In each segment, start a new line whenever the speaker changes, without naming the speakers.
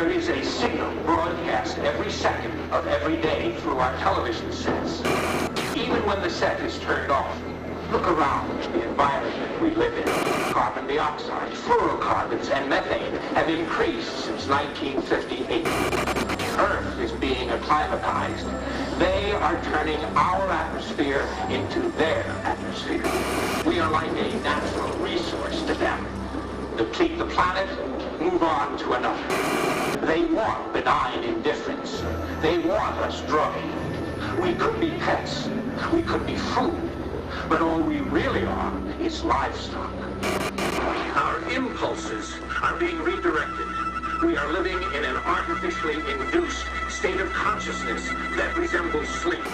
There is a signal broadcast every second of every day through our television sets. Even when the set is turned off, look around the environment we live in. Carbon dioxide, fluorocarbons, and methane have increased since 1958. Earth is being acclimatized. They are turning our atmosphere into their atmosphere. We are like a natural resource to them. Deplete the planet, move on to another. They want benign indifference. They want us drugged. We could be pets. We could be food. But all we really are is livestock. Our impulses are being redirected. We are living in an artificially induced state of consciousness that resembles sleep.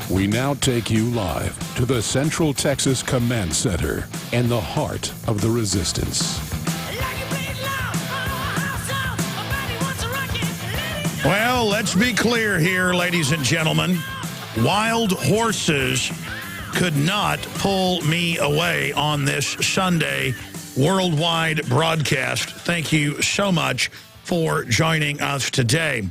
We now take you live to the Central Texas Command Center and the heart of the resistance.
Well, let's be clear here, ladies and gentlemen. Wild horses could not pull me away on this Sunday worldwide broadcast. Thank you so much for joining us today.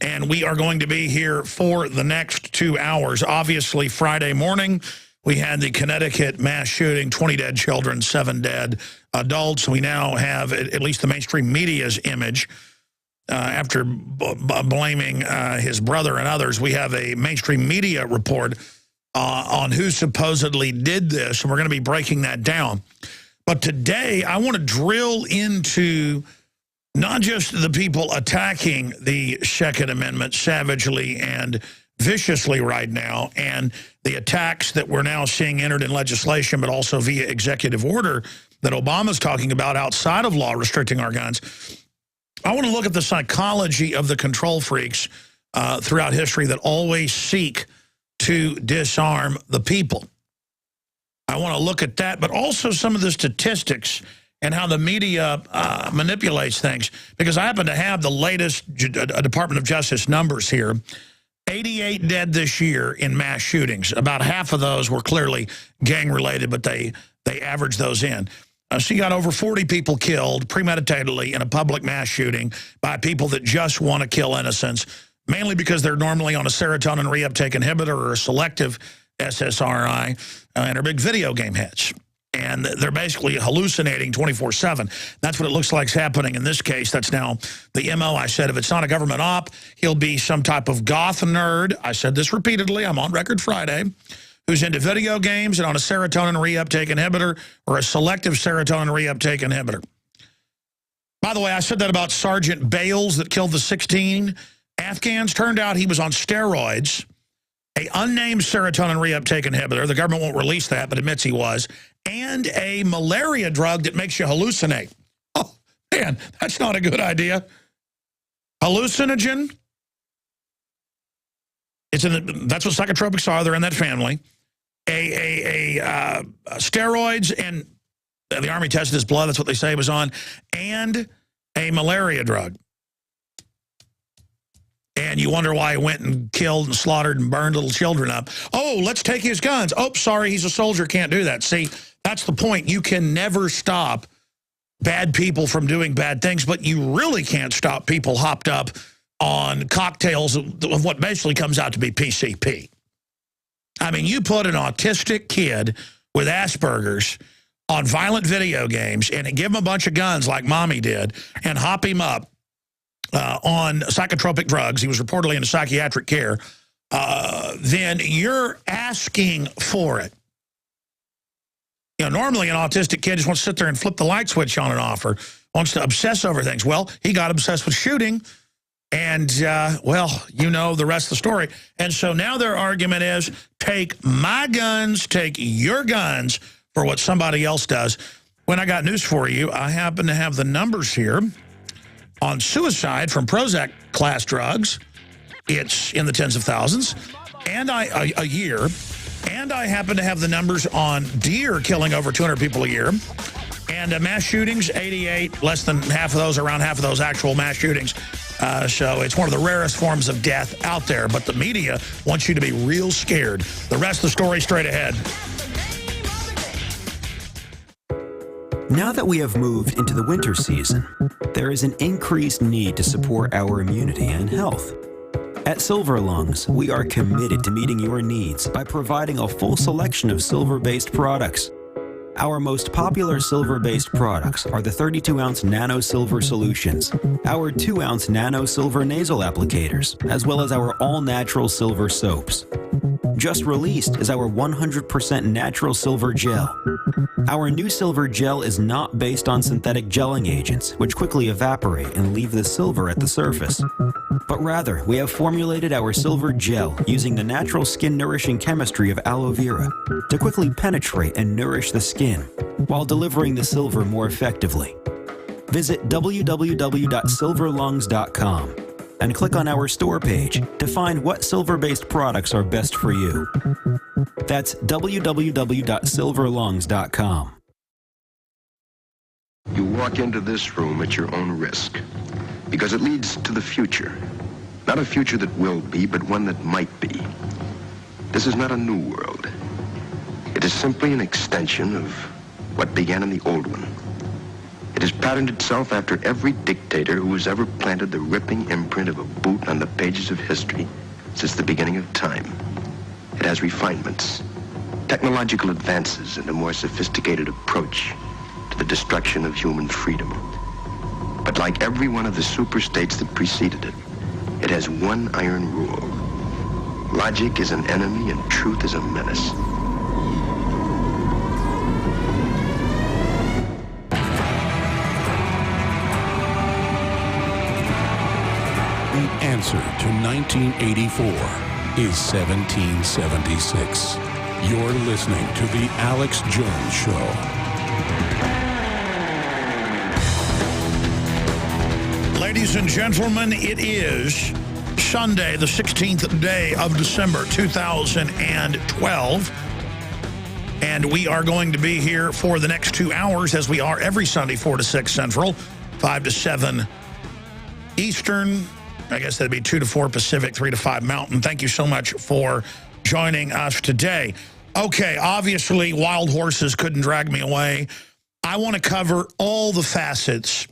And we are going to be here for the next 2 hours. Obviously, Friday morning, we had the Connecticut mass shooting, 20 dead children, 7 dead adults. We now have at least the mainstream media's image. After blaming his brother and others, we have a mainstream media report on who supposedly did this, and we're going to be breaking that down. But today, I want to drill into not just the people attacking the Second Amendment savagely and viciously right now, and the attacks that we're now seeing entered in legislation, but also via executive order that Obama's talking about outside of law restricting our guns. I want to look at the psychology of the control freaks throughout history that always seek to disarm the people. I want to look at that, but also some of the statistics and how the media manipulates things. Because I happen to have the latest Department of Justice numbers here. 88 dead this year in mass shootings. About half of those were clearly gang-related, but they averaged those in. So you got over 40 people killed premeditatedly in a public mass shooting by people that just want to kill innocents, mainly because they're normally on a serotonin reuptake inhibitor or a selective SSRI and are big video game heads. And they're basically hallucinating 24/7. That's what it looks like is happening in this case. That's now the MO. I said if it's not a government op, he'll be some type of goth nerd. I said this repeatedly. I'm on record Friday. Who's into video games and on a serotonin reuptake inhibitor or a selective serotonin reuptake inhibitor. By the way, I said that about Sergeant Bales that killed the 16 Afghans. Turned out he was on steroids, a unnamed serotonin reuptake inhibitor. The government won't release that, but admits he was. And a malaria drug that makes you hallucinate. Oh, man, that's not a good idea. Hallucinogen. That's what psychotropics are. They're in that family. Steroids, and the Army tested his blood. That's what they say he was on. And a malaria drug. And you wonder why he went and killed and slaughtered and burned little children up. Oh, let's take his guns. Oh, sorry, he's a soldier. Can't do that. See, that's the point. You can never stop bad people from doing bad things, but you really can't stop people hopped up on cocktails of what basically comes out to be PCP. I mean, you put an autistic kid with Asperger's on violent video games and give him a bunch of guns like mommy did and hop him up on psychotropic drugs. He was reportedly in psychiatric care. Then you're asking for it. You know, normally an autistic kid just wants to sit there and flip the light switch on and off or wants to obsess over things. Well, he got obsessed with shooting. And, well, you know the rest of the story. And so now their argument is, take my guns, take your guns for what somebody else does. When I got news for you, I happen to have the numbers here on suicide from Prozac class drugs. It's in the tens of thousands and a year. And I happen to have the numbers on deer killing over 200 people a year. And mass shootings, 88, less than half of those, around half of those actual mass shootings. So it's one of the rarest forms of death out there. But the media wants you to be real scared. The rest of the story straight ahead.
Now that we have moved into the winter season, there is an increased need to support our immunity and health. At Silver Lungs, we are committed to meeting your needs by providing a full selection of silver-based products. Our most popular silver-based products are the 32-ounce Nano Silver Solutions, our 2-ounce Nano Silver Nasal Applicators, as well as our all-natural silver soaps. Just released is our 100% natural silver gel. Our new silver gel is not based on synthetic gelling agents, which quickly evaporate and leave the silver at the surface. But rather, we have formulated our silver gel using the natural skin-nourishing chemistry of aloe vera to quickly penetrate and nourish the skin, while delivering the silver more effectively. Visit www.silverlungs.com and click on our store page to find what silver-based products are best for you. That's www.silverlungs.com.
You walk into this room at your own risk, because it leads to the future. Not a future that will be, but one that might be. This is not a new world. It is simply an extension of what began in the old one. It has patterned itself after every dictator who has ever planted the ripping imprint of a boot on the pages of history since the beginning of time. It has refinements, technological advances, and a more sophisticated approach to the destruction of human freedom. But like every one of the superstates that preceded it, it has one iron rule. Logic is an enemy and truth is a menace.
The answer to 1984 is 1776. You're listening to The Alex Jones Show.
Ladies and gentlemen, it is Sunday, the 16th day of December, 2012. And we are going to be here for the next 2 hours, as we are every Sunday, 4 to 6 Central, 5 to 7 Eastern. I guess that'd be 2 to 4 Pacific, 3 to 5 Mountain. Thank you so much for joining us today. Okay, obviously, wild horses couldn't drag me away. I want to cover all the facets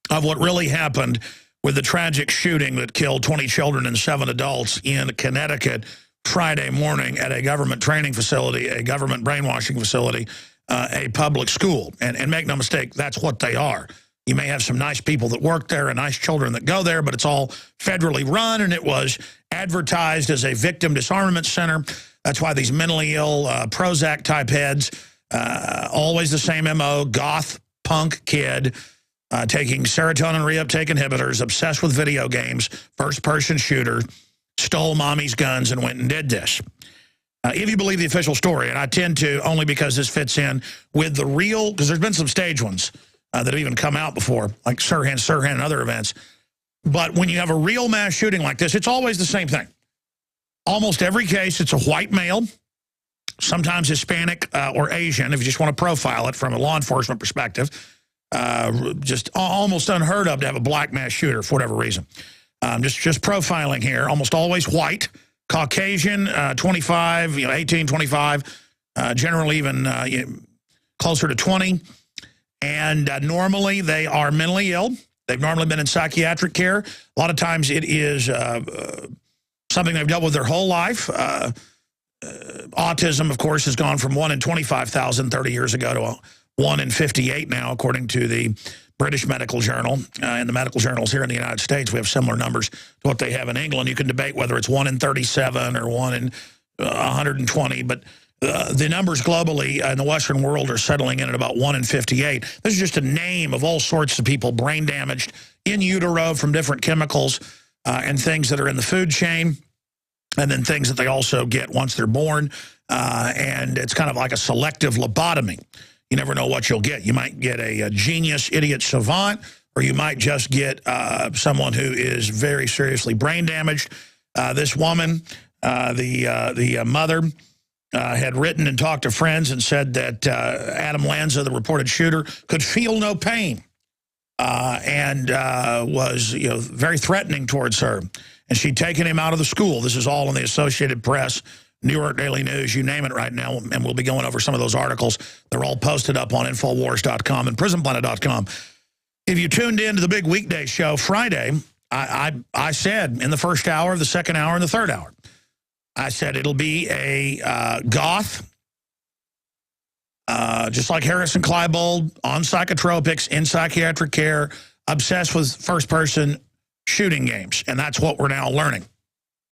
of what really happened with the tragic shooting that killed 20 children and 7 adults in Connecticut Friday morning at a government training facility, a government brainwashing facility, a public school. And make no mistake, that's what they are. You may have some nice people that work there and nice children that go there, but it's all federally run, and it was advertised as a victim disarmament center. That's why these mentally ill Prozac-type heads, always the same MO, goth, punk kid, taking serotonin reuptake inhibitors, obsessed with video games, first-person shooter, stole mommy's guns and went and did this. If you believe the official story, and I tend to only because this fits in with the real, because there's been some stage ones that have even come out before, like Sirhan and other events. But when you have a real mass shooting like this, it's always the same thing. Almost every case, it's a white male, sometimes Hispanic or Asian, if you just want to profile it from a law enforcement perspective. Just almost unheard of to have a black mass shooter for whatever reason. Just profiling here, almost always white, Caucasian, 25, 18, 25, generally even closer to 20. And normally they are mentally ill. They've normally been in psychiatric care. A lot of times it is something they've dealt with their whole life. Autism, of course, has gone from 1 in 25,000 30 years ago to 1 in 58 now, according to the British Medical Journal. And the medical journals here in the United States, we have similar numbers to what they have in England. You can debate whether it's 1 in 37 or 1 in 120, but the numbers globally in the Western world are settling in at about 1 in 58. This is just a name of all sorts of people brain damaged in utero from different chemicals and things that are in the food chain, and then things that they also get once they're born. And it's kind of like a selective lobotomy. You never know what you'll get. You might get a genius, idiot savant, or you might just get someone who is very seriously brain damaged. This woman, the mother, had written and talked to friends and said that Adam Lanza, the reported shooter, could feel no pain and was very threatening towards her. And she'd taken him out of the school. This is all in the Associated Press New York Daily News, you name it right now, and we'll be going over some of those articles. They're all posted up on Infowars.com and PrisonPlanet.com. If you tuned in to the big weekday show Friday, I said in the first hour, the second hour, and the third hour, I said it'll be a goth, just like Harrison Kleinbold, on psychotropics, in psychiatric care, obsessed with first-person shooting games. And that's what we're now learning.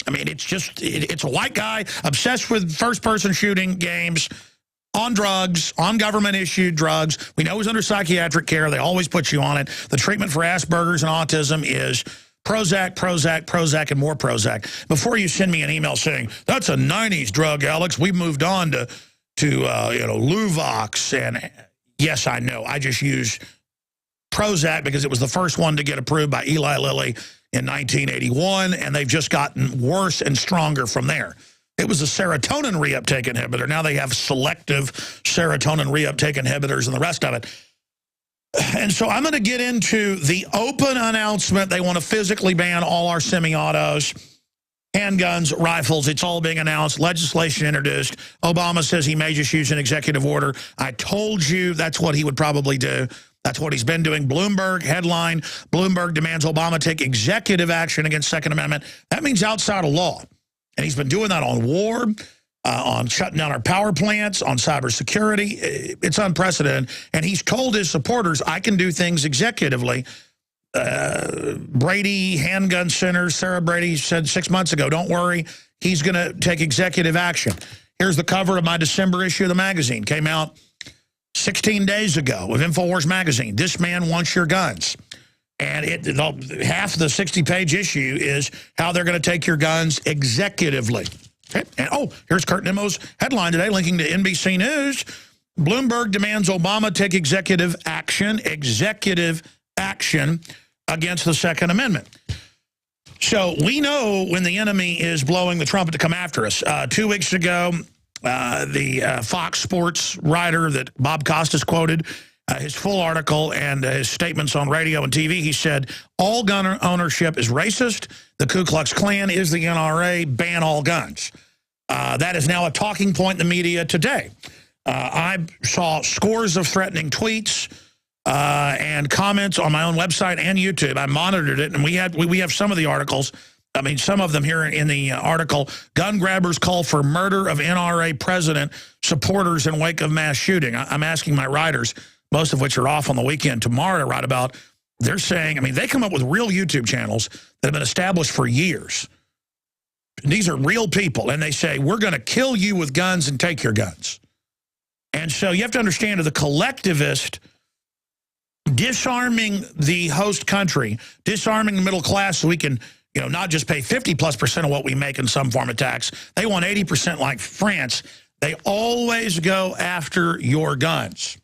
I mean, it's a white guy obsessed with first-person shooting games, on drugs, on government-issued drugs. We know he's under psychiatric care. They always put you on it. The treatment for Asperger's and autism is Prozac, Prozac, Prozac, and more Prozac. Before you send me an email saying, that's a 90s drug, Alex, we've moved on to Luvox. And yes, I know. I just use Prozac because it was the first one to get approved by Eli Lilly in 1981, and they've just gotten worse and stronger from there. It was a serotonin reuptake inhibitor. Now they have selective serotonin reuptake inhibitors and the rest of it. And so I'm going to get into the open announcement. They want to physically ban all our semi-autos, handguns, rifles. It's all being announced. Legislation introduced. Obama says he may just use an executive order. I told you that's what he would probably do. That's what he's been doing. Bloomberg headline, Bloomberg demands Obama take executive action against Second Amendment. That means outside of law. And he's been doing that on war, on shutting down our power plants, on cybersecurity. It's unprecedented. And he's told his supporters, I can do things executively. Brady Handgun Center, Sarah Brady said 6 months ago, don't worry, he's going to take executive action. Here's the cover of my December issue of the magazine. Came out 16 days ago with InfoWars magazine. This man wants your guns. And half the 60-page issue is how they're going to take your guns executively. Okay? And here's Kurt Nimmo's headline today, linking to NBC News. Bloomberg demands Obama take executive action against the Second Amendment. So we know when the enemy is blowing the trumpet to come after us. 2 weeks ago, the Fox Sports writer that Bob Costas quoted, his full article and his statements on radio and TV, he said, all gun ownership is racist. The Ku Klux Klan is the NRA. Ban all guns. That is now a talking point in the media today. I saw scores of threatening tweets and comments on my own website and YouTube. I monitored it, and we have some of the articles. I mean, some of them here in the article. Gun grabbers call for murder of NRA president supporters in wake of mass shooting. I'm asking my writers, most of which are off on the weekend tomorrow, to write about. They're saying, I mean, they come up with real YouTube channels that have been established for years. These are real people, and they say, we're going to kill you with guns and take your guns. And so you have to understand, the collectivist disarming the host country, disarming the middle class so we can, not just pay 50+% of what we make in some form of tax. They want 80% like France. They always go after your guns.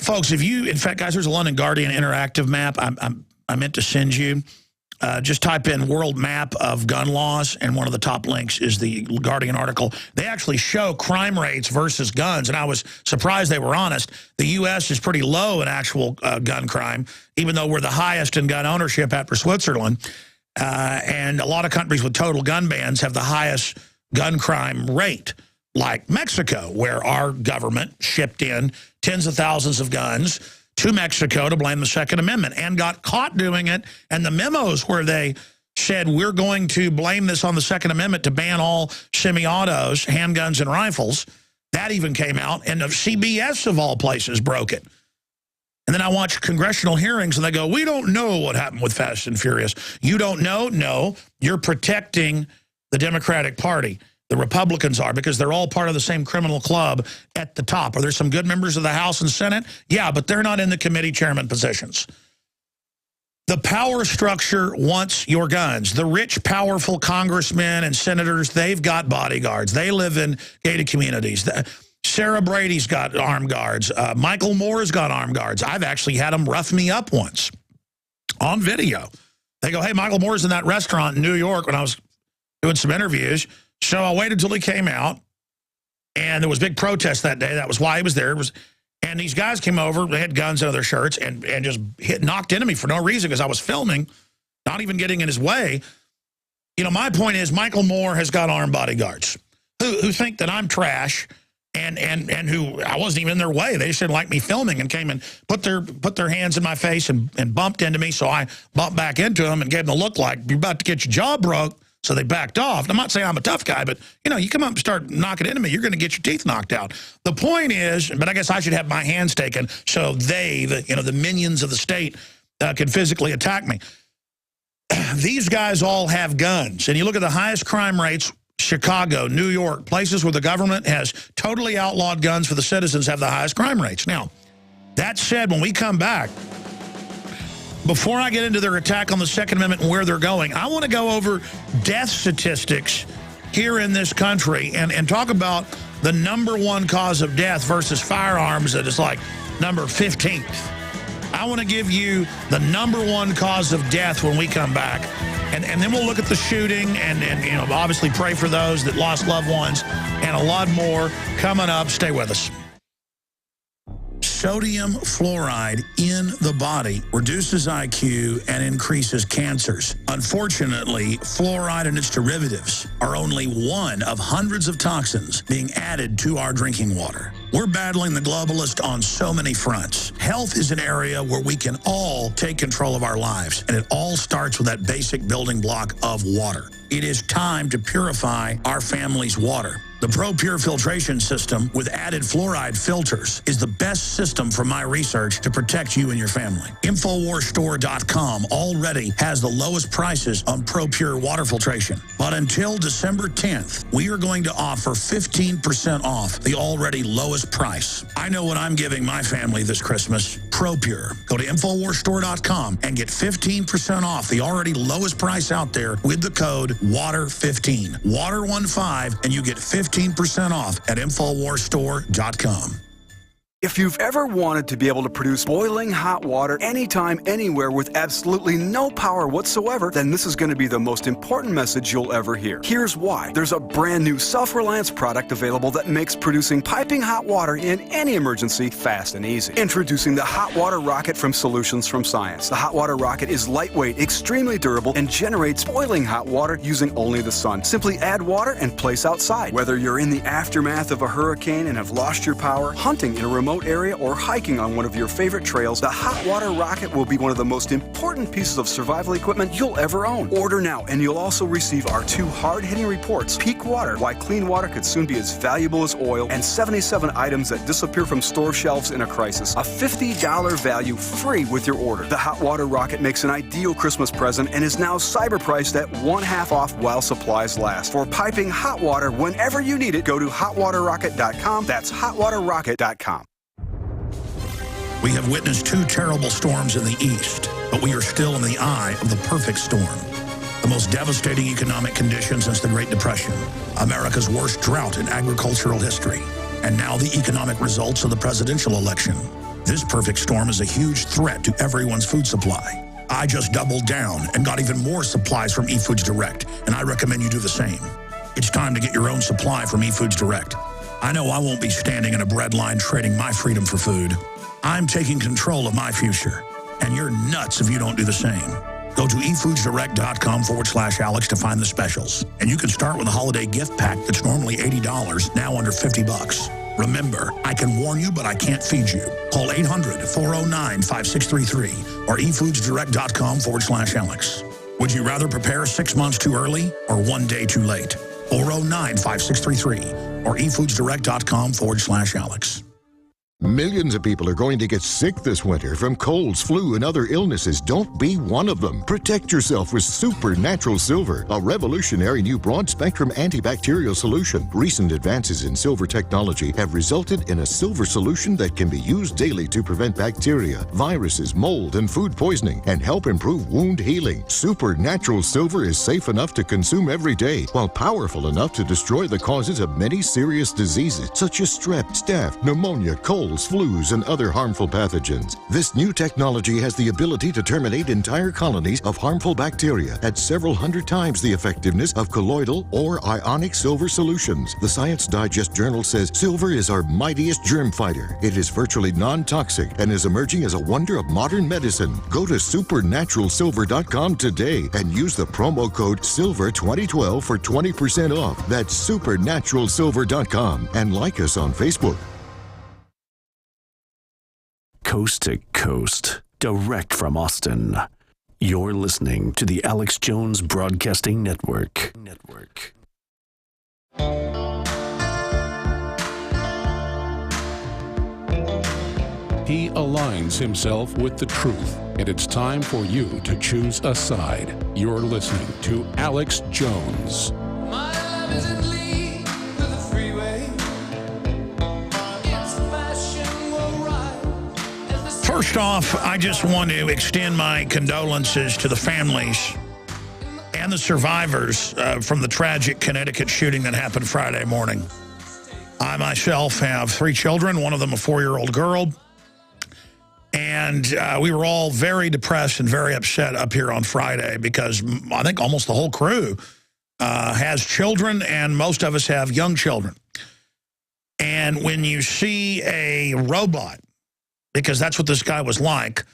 Folks, in fact, guys, there's a London Guardian interactive map I meant to send you. Just type in world map of gun laws, and one of the top links is the Guardian article. They actually show crime rates versus guns, and I was surprised they were honest. The U.S. is pretty low in actual gun crime, even though we're the highest in gun ownership after Switzerland. And a lot of countries with total gun bans have the highest gun crime rate, like Mexico, where our government shipped in tens of thousands of guns to Mexico to blame the Second Amendment and got caught doing it. And the memos where they said, we're going to blame this on the Second Amendment to ban all semi-autos, handguns, and rifles, that even came out, and CBS, of all places, broke it. And then I watched congressional hearings, and they go, we don't know what happened with Fast and Furious. You don't know? No, you're protecting the Democratic Party. The Republicans are, because they're all part of the same criminal club at the top. Are there some good members of the House and Senate? Yeah, but they're not in the committee chairman positions. The power structure wants your guns. The rich, powerful congressmen and senators, they've got bodyguards. They live in gated communities. Sarah Brady's got armed guards. Michael Moore's got armed guards. I've actually had them rough me up once on video. They go, hey, Michael Moore's in that restaurant in New York when I was doing some interviews. So I waited until he came out, and there was big protest that day. That was why he was there. And these guys came over, they had guns under their shirts, and just knocked into me for no reason because I was filming, not even getting in his way. You know, my point is Michael Moore has got armed bodyguards who think that I'm trash and who I wasn't even in their way. They just didn't like me filming and came and put their hands in my face and bumped into me. So I bumped back into them and gave them a look like you're about to get your jaw broke. So they backed off. And I'm not saying I'm a tough guy, but, you know, you come up and start knocking into me, you're going to get your teeth knocked out. The point is, but I guess I should have my hands taken so the minions of the state can physically attack me. These guys all have guns. And you look at the highest crime rates, Chicago, New York, places where the government has totally outlawed guns for the citizens have the highest crime rates. Now, that said, when we come back, before I get into their attack on the Second Amendment and where they're going, I want to go over death statistics here in this country and talk about the #1 cause of death versus firearms that is like number 15th. I want to give you the #1 cause of death when we come back. And then we'll look at the shooting and you know, obviously pray for those that lost loved ones and a lot more coming up. Stay with us. Sodium fluoride in the body reduces IQ and increases cancers. Unfortunately, fluoride and its derivatives are only one of hundreds of toxins being added to our drinking water. We're battling the globalists on so many fronts. Health is an area where we can all take control of our lives, and it all starts with that basic building block of water. It is time to purify our family's water. The ProPure filtration system with added fluoride filters is the best system from my research to protect you and your family. InfoWarsStore.com already has the lowest prices on ProPure water filtration. But until December 10th, we are going to offer 15% off the already lowest price. I know what I'm giving my family this Christmas. ProPure. Go to InfoWarsStore.com and get 15% off the already lowest price out there with the code WATER15. WATER15, and you get 15% off at InfoWarsStore.com.
If you've ever wanted to be able to produce boiling hot water anytime, anywhere with absolutely no power whatsoever, then this is going to be the most important message you'll ever hear. Here's why. There's a brand new Self-Reliance product available that makes producing piping hot water in any emergency fast and easy. Introducing the Hot Water Rocket from Solutions from Science. The Hot Water Rocket is lightweight, extremely durable, and generates boiling hot water using only the sun. Simply add water and place outside. Whether you're in the aftermath of a hurricane and have lost your power, hunting in a remote area, or hiking on one of your favorite trails, the Hot Water Rocket will be one of the most important pieces of survival equipment you'll ever own. Order now, and you'll also receive our 2 hard-hitting reports, Peak Water, Why Clean Water Could Soon Be as Valuable as Oil, and 77 items that disappear from store shelves in a crisis. A $50 value free with your order. The Hot Water Rocket makes an ideal Christmas present and is now cyber priced at 1/2 off while supplies last. For piping hot water whenever you need it, go to hotwaterrocket.com. That's hotwaterrocket.com.
We have witnessed 2 terrible storms in the east, but we are still in the eye of the perfect storm. The most devastating economic conditions since the Great Depression, America's worst drought in agricultural history, and now the economic results of the presidential election. This perfect storm is a huge threat to everyone's food supply. I just doubled down and got even more supplies from eFoods Direct, and I recommend you do the same. It's time to get your own supply from eFoods Direct. I know I won't be standing in a bread line trading my freedom for food. I'm taking control of my future, and you're nuts if you don't do the same. Go to efoodsdirect.com/Alex to find the specials. And you can start with a holiday gift pack that's normally $80, now under $50. Remember, I can warn you, but I can't feed you. Call 800-409-5633 or efoodsdirect.com/Alex. Would you rather prepare 6 months too early or 1 day too late? 409-5633 or efoodsdirect.com/Alex.
Millions of people are going to get sick this winter from colds, flu, and other illnesses. Don't be one of them. Protect yourself with Supernatural Silver, a revolutionary new broad-spectrum antibacterial solution. Recent advances in silver technology have resulted in a silver solution that can be used daily to prevent bacteria, viruses, mold, and food poisoning, and help improve wound healing. Supernatural Silver is safe enough to consume every day, while powerful enough to destroy the causes of many serious diseases, such as strep, staph, pneumonia, colds, colds, flus, and other harmful pathogens. This new technology has the ability to terminate entire colonies of harmful bacteria at several hundred times the effectiveness of colloidal or ionic silver solutions. The Science Digest journal says silver is our mightiest germ fighter. It is virtually non-toxic and is emerging as a wonder of modern medicine. Go to supernaturalsilver.com today and use the promo code SILVER2012 for 20% off. That's supernaturalsilver.com, and like us on Facebook.
Coast to coast, direct from Austin. You're listening to the Alex Jones Broadcasting Network.
He aligns himself with the truth, and it's time for you to choose a side. You're listening to Alex Jones.
My love isn't lead to the freeway. Its passion will rise as the
First off, I just want to extend my condolences to the families and the survivors from the tragic Connecticut shooting that happened Friday morning. I myself have 3 children, one of them a 4-year-old girl. And we were all very depressed and very upset up here on Friday because I think almost the whole crew has children, and most of us have young children. And when you see a robot, because that's what this guy was like,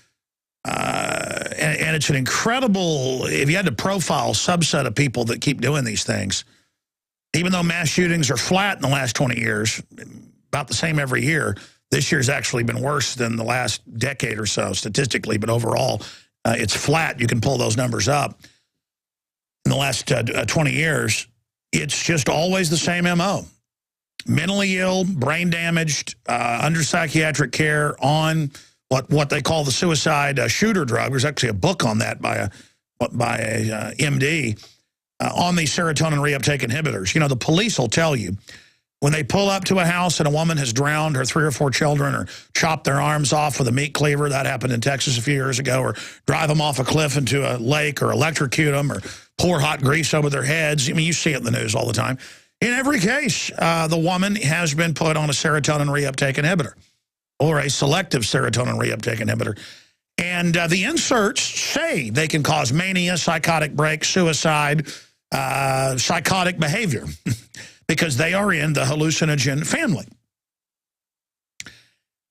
and it's an incredible, if you had to profile subset of people that keep doing these things, even though mass shootings are flat in the last 20 years, about the same every year, this year's actually been worse than the last decade or so statistically, but overall, it's flat. You can pull those numbers up. In the last 20 years, it's just always the same MO. Mentally ill, brain damaged, under psychiatric care on what they call the suicide shooter drug. There's actually a book on that by a MD on these serotonin reuptake inhibitors. You know, the police will tell you, when they pull up to a house and a woman has drowned her 3 or 4 children or chopped their arms off with a meat cleaver, that happened in Texas a few years ago, or drive them off a cliff into a lake or electrocute them or pour hot grease over their heads. I mean, you see it in the news all the time. In every case, the woman has been put on a serotonin reuptake inhibitor or a selective serotonin reuptake inhibitor. And the inserts say they can cause mania, psychotic break, suicide, psychotic behavior. Because they are in the hallucinogen family.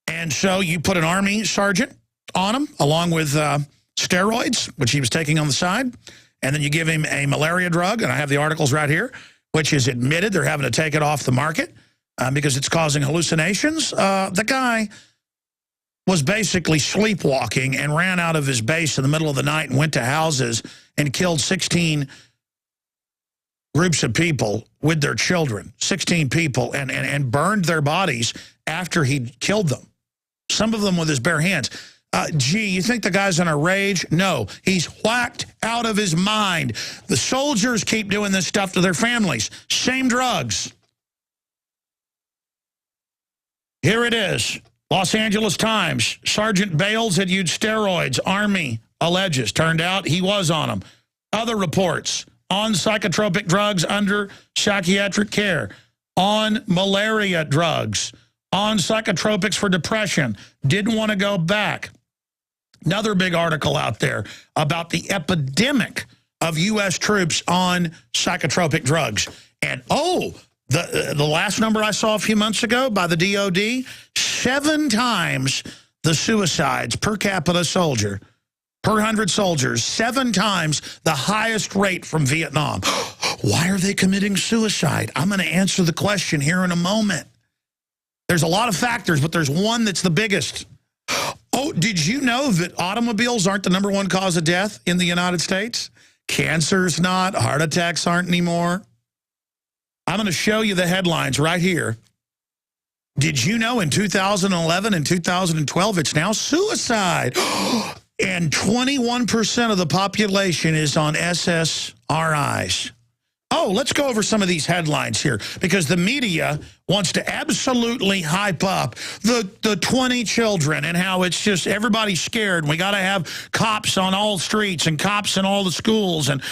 And so you put an Army sergeant on him, along with steroids, which he was taking on the side, and then you give him a malaria drug, and I have the articles right here, which is admitted they're having to take it off the market because it's causing hallucinations. The guy was basically sleepwalking and ran out of his base in the middle of the night and went to houses and killed 16 groups of people with their children, 16 people, and burned their bodies after he killed them. Some of them with his bare hands. Gee, you think the guy's in a rage? No, he's whacked out of his mind. The soldiers keep doing this stuff to their families. Same drugs. Here it is. Los Angeles Times. Sergeant Bales had used steroids. Army alleges. Turned out he was on them. Other reports. On psychotropic drugs under psychiatric care, on malaria drugs, on psychotropics for depression, didn't want to go back. Another big article out there about the epidemic of U.S. troops on psychotropic drugs. And, the last number I saw a few months ago by the DOD, 7 times the suicides per capita soldier, per 100 soldiers, 7 times the highest rate from Vietnam. Why are they committing suicide? I'm going to answer the question here in a moment. There's a lot of factors, but there's one that's the biggest. Oh, did you know that automobiles aren't the #1 cause of death in the United States? Cancer's not, heart attacks aren't anymore. I'm going to show you the headlines right here. Did you know in 2011 and 2012, it's now suicide? And 21% of the population is on SSRIs. Oh, let's go over some of these headlines here, because the media wants to absolutely hype up the 20 children and how it's just everybody's scared. We got to have cops on all streets and cops in all the schools and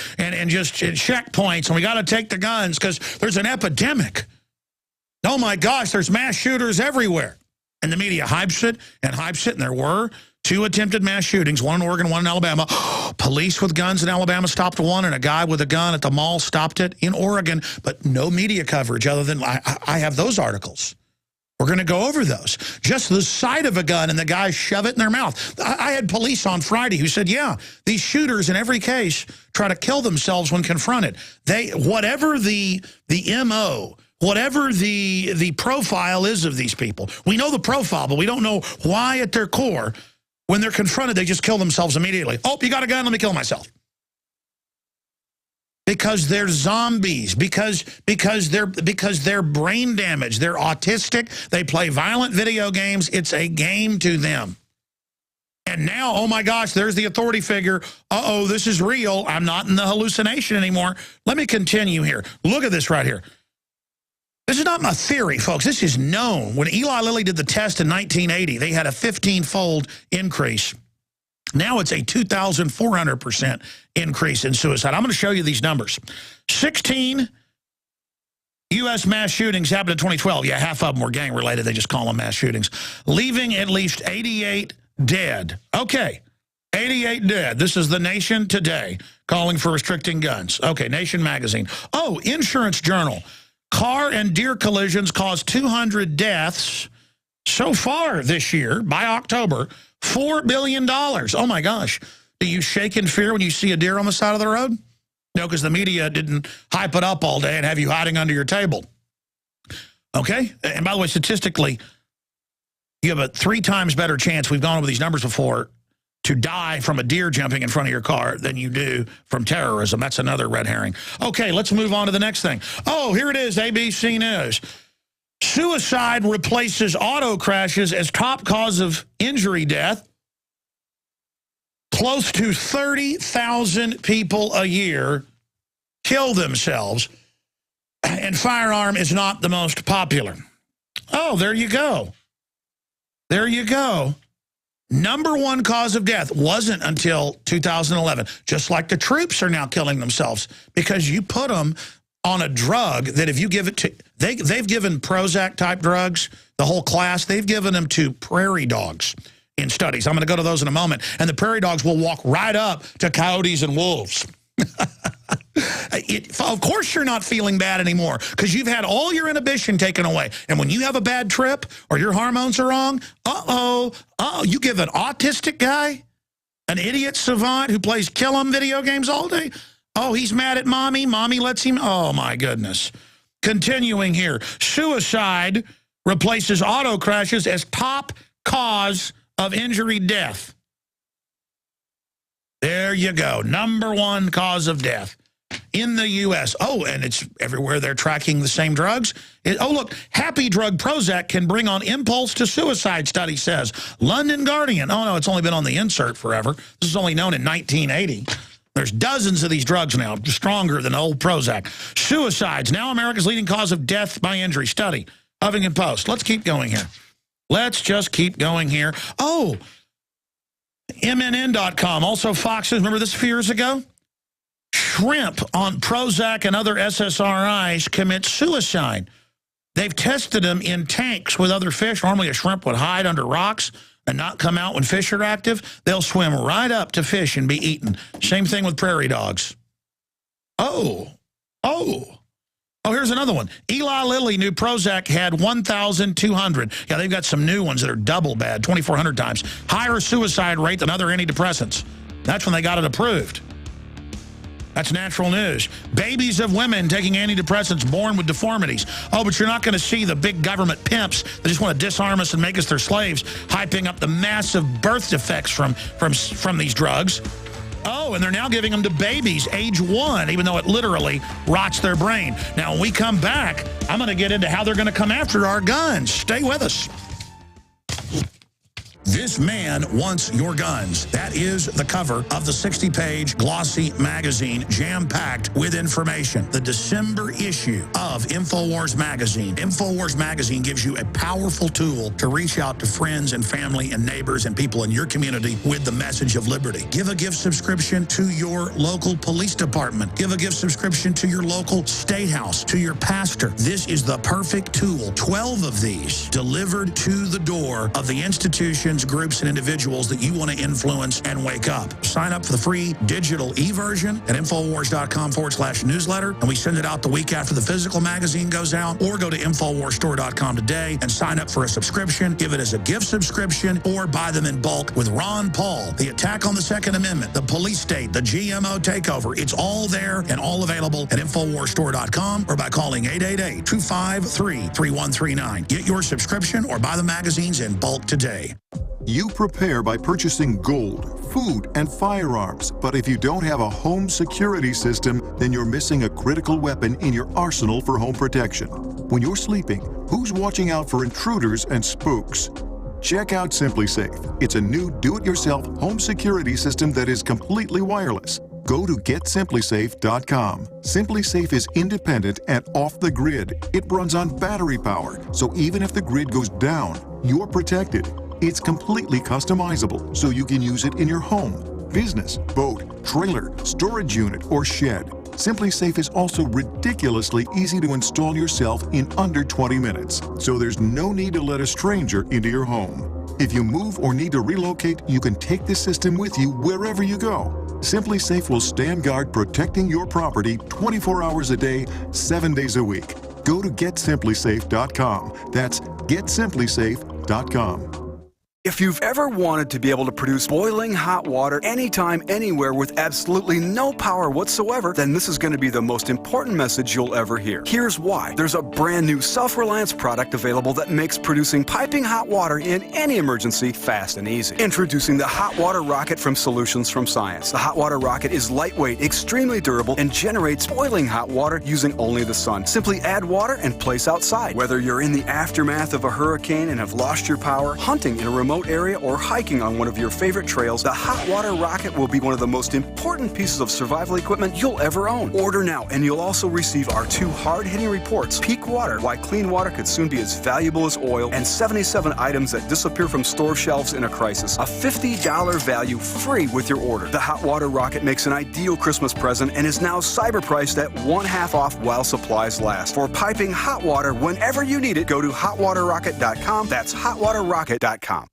just checkpoints, and we got to take the guns because there's an epidemic. Oh, my gosh, there's mass shooters everywhere. And the media hypes it, and there were 2 attempted mass shootings, one in Oregon, one in Alabama. Police with guns in Alabama stopped one, and a guy with a gun at the mall stopped it in Oregon, but no media coverage other than I have those articles. We're going to go over those. Just the sight of a gun and the guys shove it in their mouth. I had police on Friday who said, yeah, these shooters in every case try to kill themselves when confronted. Whatever the MO, whatever the profile is of these people, we know the profile, but we don't know why at their core, when they're confronted, they just kill themselves immediately. Oh, you got a gun? Let me kill myself. Because they're zombies, because they're brain damaged, they're autistic, they play violent video games, it's a game to them. And now, oh my gosh, there's the authority figure. Uh-oh, this is real. I'm not in the hallucination anymore. Let me continue here. Look at this right here. This is not my theory, folks. This is known. When Eli Lilly did the test in 1980, they had a 15-fold increase. Now it's a 2,400% increase in suicide. I'm going to show you these numbers. 16 U.S. mass shootings happened in 2012. Yeah, half of them were gang-related. They just call them mass shootings. Leaving at least 88 dead. Okay, 88 dead. This is The Nation today calling for restricting guns. Okay, Nation magazine. Oh, Insurance Journal. Car and deer collisions caused 200 deaths so far this year, by October, $4 billion. Oh, my gosh. Do you shake in fear when you see a deer on the side of the road? No, because the media didn't hype it up all day and have you hiding under your table. Okay? And by the way, statistically, you have a 3 times better chance, we've gone over these numbers before, to die from a deer jumping in front of your car than you do from terrorism. That's another red herring. Okay, let's move on to the next thing. Oh, here it is, ABC News. Suicide replaces auto crashes as top cause of injury death. Close to 30,000 people a year kill themselves, and firearm is not the most popular. Oh, there you go. There you go. #1 cause of death wasn't until 2011, just like the troops are now killing themselves because you put them on a drug that if you give it to, they've given Prozac-type drugs, the whole class, they've given them to prairie dogs in studies. I'm going to go to those in a moment. And the prairie dogs will walk right up to coyotes and wolves. Of course you're not feeling bad anymore because you've had all your inhibition taken away. And when you have a bad trip or your hormones are wrong, you give an autistic guy, an idiot savant who plays kill 'em video games all day, oh, he's mad at mommy. Mommy lets him. Oh, my goodness. Continuing here. Suicide replaces auto crashes as top cause of injury death. There you go. #1 cause of death in the U.S. Oh, and it's everywhere they're tracking the same drugs. Oh, look, happy drug Prozac can bring on impulse to suicide, study says. London Guardian. Oh, no, it's only been on the insert forever. This is only known in 1980. There's dozens of these drugs now, stronger than old Prozac. Suicides, now America's leading cause of death by injury. Study, Huffington Post. Let's keep going here. Let's just keep going here. Oh, MNN.com, also Fox News. Remember this a few years ago? Shrimp on Prozac and other SSRIs commit suicide. They've tested them in tanks with other fish. Normally a shrimp would hide under rocks and not come out when fish are active. They'll swim right up to fish and be eaten. Same thing with prairie dogs. Oh, here's another one. Eli Lilly knew Prozac had 1,200. Yeah, they've got some new ones that are double bad, 2,400 times. Higher suicide rate than other antidepressants. That's when they got it approved. That's Natural News. Babies of women taking antidepressants born with deformities. Oh, but you're not going to see the big government pimps that just want to disarm us and make us their slaves, hyping up the massive birth defects from these drugs. Oh, and they're now giving them to babies age 1, even though it literally rots their brain. Now, when we come back, I'm going to get into how they're going to come after our guns. Stay with us. This Man Wants Your Guns. That is the cover of the 60-page glossy magazine, jam-packed with information. The December issue of InfoWars Magazine. InfoWars Magazine gives you a powerful tool to reach out to friends and family and neighbors and people in your community with the message of liberty. Give a gift subscription to your local police department. Give a gift subscription to your local state house, to your pastor. This is the perfect tool. 12 of these delivered to the door of the institutions, groups, and individuals that you want to influence and wake up. Sign up for the free digital e-version at Infowars.com/newsletter, and we send it out the week after the physical magazine goes out, or go to InfoWarsStore.com today and sign up for a subscription, give it as a gift subscription, or buy them in bulk with Ron Paul, the attack on the Second Amendment, the police state, the GMO takeover. It's all there and all available at InfoWarsStore.com or by calling 888-253-3139. Get your subscription or buy the magazines in bulk today.
You prepare by purchasing gold, food, and firearms. But if you don't have a home security system, then you're missing a critical weapon in your arsenal for home protection. When you're sleeping, who's watching out for intruders and spooks? Check out SimpliSafe. It's a new do-it-yourself home security system that is completely wireless. Go to GetSimpliSafe.com. SimpliSafe is independent and off the grid. It runs on battery power, so even if the grid goes down, you're protected. It's completely customizable, so you can use it in your home, business, boat, trailer, storage unit, or shed. SimpliSafe is also ridiculously easy to install yourself in under 20 minutes, so there's no need to let a stranger into your home. If you move or need to relocate, you can take the system with you wherever you go. SimpliSafe will stand guard protecting your property 24 hours a day, 7 days a week. Go to GetSimpliSafe.com. That's GetSimpliSafe.com.
If you've ever wanted to be able to produce boiling hot water anytime, anywhere with absolutely no power whatsoever, then this is going to be the most important message you'll ever hear. Here's why. There's a brand new Self-Reliance product available that makes producing piping hot water in any emergency fast and easy. Introducing the Hot Water Rocket from Solutions from Science. The Hot Water Rocket is lightweight, extremely durable, and generates boiling hot water using only the sun. Simply add water and place outside. Whether you're in the aftermath of a hurricane and have lost your power, hunting in a remote area, or hiking on one of your favorite trails, the Hot Water Rocket will be one of the most important pieces of survival equipment you'll ever own. Order now, and you'll also receive our 2 hard-hitting reports, Peak Water, Why Clean Water Could Soon Be as Valuable as Oil, and 77 items that disappear from store shelves in a crisis. A $50 value free with your order. The Hot Water Rocket makes an ideal Christmas present and is now cyber priced at 1/2 off while supplies last. For piping hot water whenever you need it, go to hotwaterrocket.com. That's hotwaterrocket.com.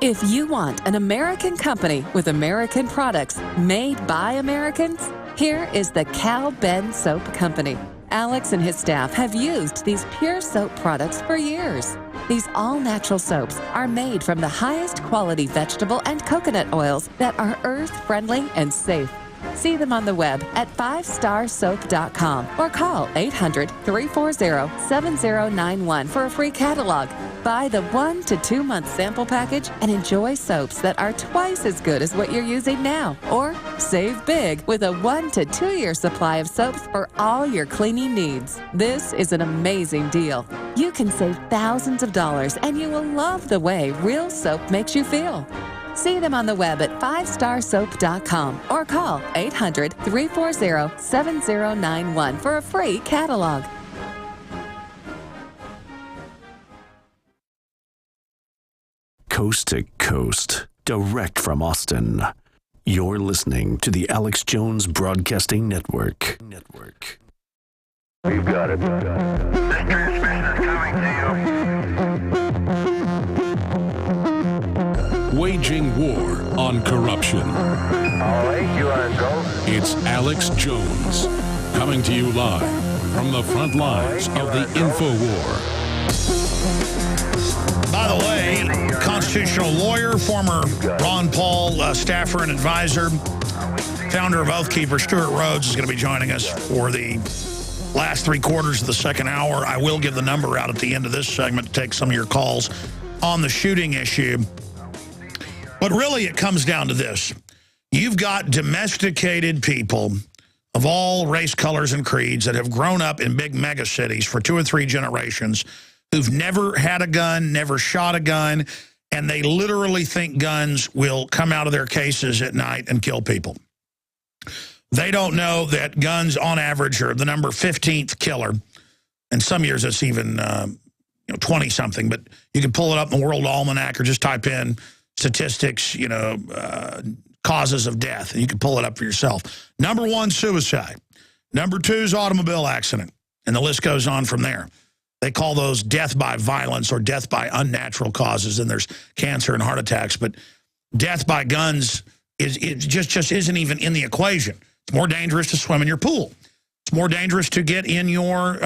If you want an American company with American products made by Americans, here is the Cal Ben Soap Company. Alex and his staff have used these pure soap products for years. These all-natural soaps are made from the highest quality vegetable and coconut oils that are earth-friendly and safe. See them on the web at 5starsoap.com or call 800-340-7091 for a free catalog. Buy the 1 to 2 month sample package and enjoy soaps that are twice as good as what you're using now. Or save big with a 1 to 2 year supply of soaps for all your cleaning needs. This is an amazing deal. You can save thousands of dollars and you will love the way real soap makes you feel. See them on the web at 5starsoap.com or call 800-340-7091 for a free catalog.
Coast to coast, direct from Austin. You're listening to the Alex Jones Broadcasting Network.
We've got it. This transmission is coming to you.
Waging war on corruption.
All right, you are go.
It's Alex Jones, coming to you live from the front lines of the InfoWar.
By the way, constitutional lawyer, former Ron Paul staffer and advisor, founder of Oathkeeper, Stuart Rhodes, is going to be joining us for the last 3/4 of the second hour. I will give the number out at the end of this segment to take some of your calls on the shooting issue. But really, it comes down to this. You've got domesticated people of all race, colors, and creeds that have grown up in big mega cities for 2 or 3 generations who've never had a gun, never shot a gun, and they literally think guns will come out of their cases at night and kill people. They don't know that guns, on average, are the number 15th killer. And some years it's even 20-something. But you can pull it up in the World Almanac or just type in statistics, causes of death. And you can pull it up for yourself. Number 1, suicide. Number 2 is automobile accident. And the list goes on from there. They call those death by violence or death by unnatural causes. And there's cancer and heart attacks. But death by guns just isn't even in the equation. It's more dangerous to swim in your pool. It's more dangerous to get in your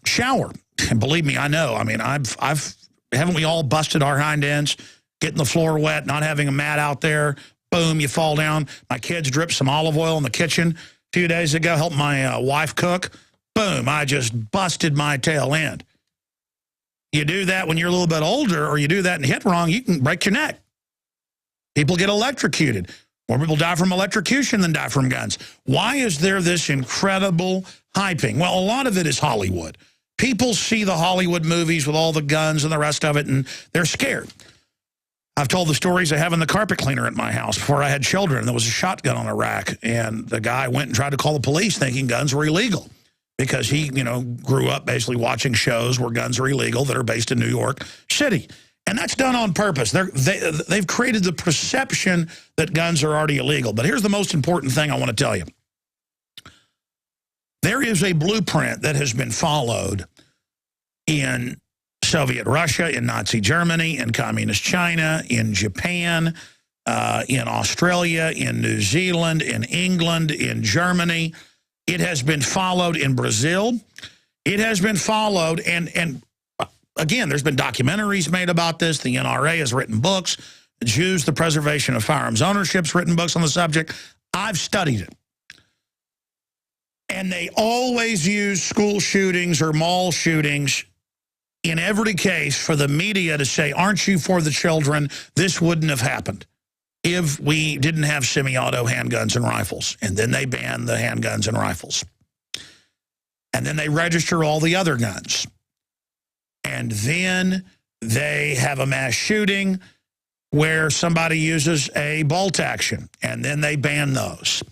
shower. And believe me, I know. I mean, haven't we all busted our hind ends, getting the floor wet, not having a mat out there? Boom, you fall down. My kids dripped some olive oil in the kitchen a few days ago, helped my wife cook. Boom, I just busted my tail end. You do that when you're a little bit older, or you do that and hit wrong, you can break your neck. People get electrocuted. More people die from electrocution than die from guns. Why is there this incredible hyping? Well, a lot of it is Hollywood. People see the Hollywood movies with all the guns and the rest of it, and they're scared. I've told the stories of having the carpet cleaner at my house before I had children. There was a shotgun on a rack, and the guy went and tried to call the police thinking guns were illegal because he, grew up basically watching shows where guns are illegal that are based in New York City. And that's done on purpose. They've created the perception that guns are already illegal. But here's the most important thing I want to tell you. There is a blueprint that has been followed in Soviet Russia, in Nazi Germany, in Communist China, in Japan, in Australia, in New Zealand, in England, in Germany. It has been followed in Brazil. It has been followed, and again, there's been documentaries made about this. The NRA has written books. The Jews, the Preservation of Firearms Ownership's written books on the subject. I've studied it. And they always use school shootings or mall shootings in every case for the media to say, aren't you for the children? This wouldn't have happened if we didn't have semi-auto handguns and rifles. And then they ban the handguns and rifles. And then they register all the other guns. And then they have a mass shooting where somebody uses a bolt action, and then they ban those.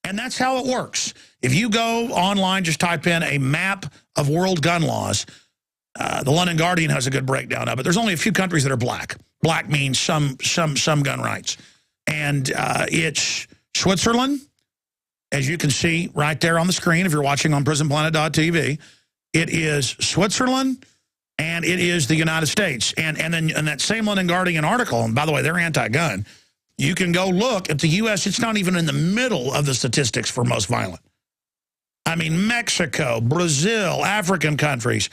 And that's how it works. If you go online, just type in a map of world gun laws. The London Guardian has a good breakdown of it. There's only a few countries that are black. Black means some gun rights. And it's Switzerland, as you can see right there on the screen if you're watching on prisonplanet.tv. It is Switzerland, and it is the United States. And then in that same London Guardian article, and by the way, they're anti-gun, you can go look at the U.S. It's not even in the middle of the statistics for most violent. I mean, Mexico, Brazil, African countries,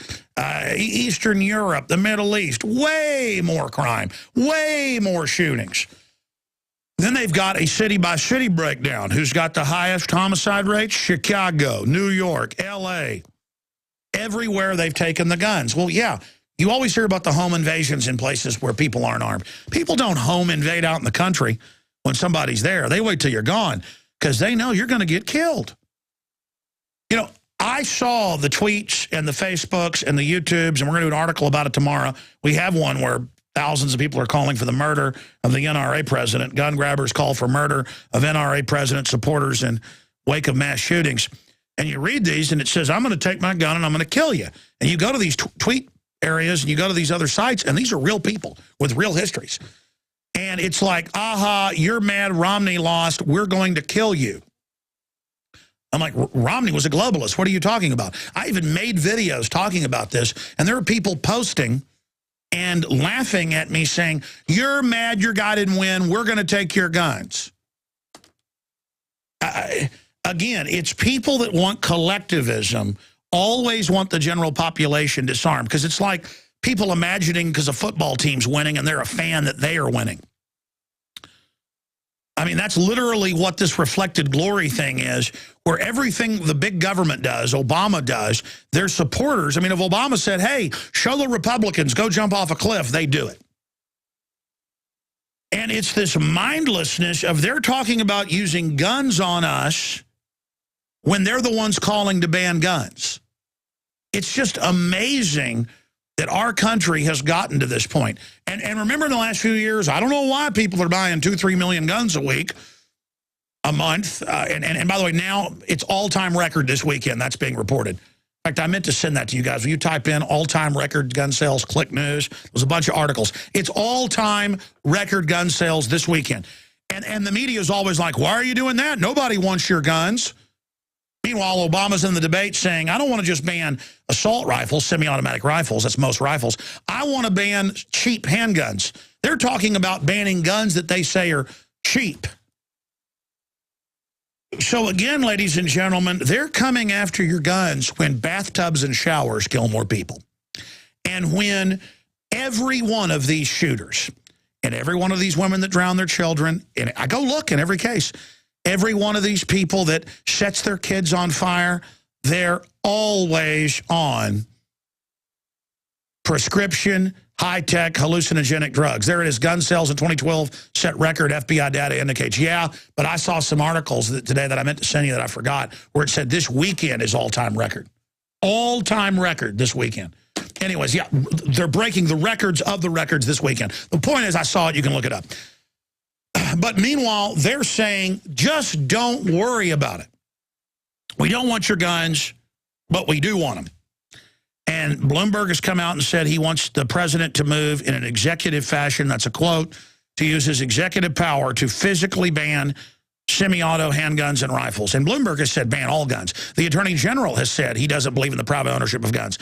Eastern Europe, the Middle East, way more crime, way more shootings. Then they've got a city-by-city breakdown. Who's got the highest homicide rates? Chicago, New York, L.A., everywhere they've taken the guns. Well, yeah, you always hear about the home invasions in places where people aren't armed. People don't home invade out in the country when somebody's there. They wait till you're gone because they know you're going to get killed. I saw the tweets and the Facebooks and the YouTubes, and we're going to do an article about it tomorrow. We have one where thousands of people are calling for the murder of the NRA president. Gun grabbers call for murder of NRA president supporters in wake of mass shootings. And you read these, and it says, I'm going to take my gun and I'm going to kill you. And you go to these tweet areas, and you go to these other sites, and these are real people with real histories. And it's like, aha, you're mad Romney lost. We're going to kill you. I'm like, Romney was a globalist. What are you talking about? I even made videos talking about this, and there are people posting and laughing at me saying, you're mad your guy didn't win. We're going to take your guns. Again, it's people that want collectivism, always want the general population disarmed, because it's like people imagining because a football team's winning and they're a fan that they are winning. I mean, that's literally what this reflected glory thing is, where everything the big government does, Obama does, their supporters, I mean, if Obama said, hey, show the Republicans, go jump off a cliff, they do it. And it's this mindlessness of they're talking about using guns on us when they're the ones calling to ban guns. It's just amazing that our country has gotten to this point. And remember in the last few years, I don't know why people are buying 2-3 million guns a month. And by the way, now it's all-time record this weekend. That's being reported. In fact, I meant to send that to you guys. When you type in all-time record gun sales, click news, there's a bunch of articles. It's all-time record gun sales this weekend. And the media is always like, why are you doing that? Nobody wants your guns. Meanwhile, Obama's in the debate saying, I don't want to just ban assault rifles, semi-automatic rifles, that's most rifles. I want to ban cheap handguns. They're talking about banning guns that they say are cheap. So again, ladies and gentlemen, they're coming after your guns when bathtubs and showers kill more people. And when every one of these shooters and every one of these women that drown their children, and I go look in every case, every one of these people that sets their kids on fire, they're always on prescription, high-tech, hallucinogenic drugs. There it is, gun sales in 2012 set record, FBI data indicates. Yeah, but I saw some articles today that I meant to send you that I forgot, where it said this weekend is all-time record. All-time record this weekend. Anyways, yeah, they're breaking the records of the records this weekend. The point is, I saw it, you can look it up. But meanwhile, they're saying, just don't worry about it. We don't want your guns, but we do want them. And Bloomberg has come out and said he wants the president to move in an executive fashion, that's a quote, to use his executive power to physically ban semi-auto handguns and rifles. And Bloomberg has said ban all guns. The Attorney General has said he doesn't believe in the private ownership of guns.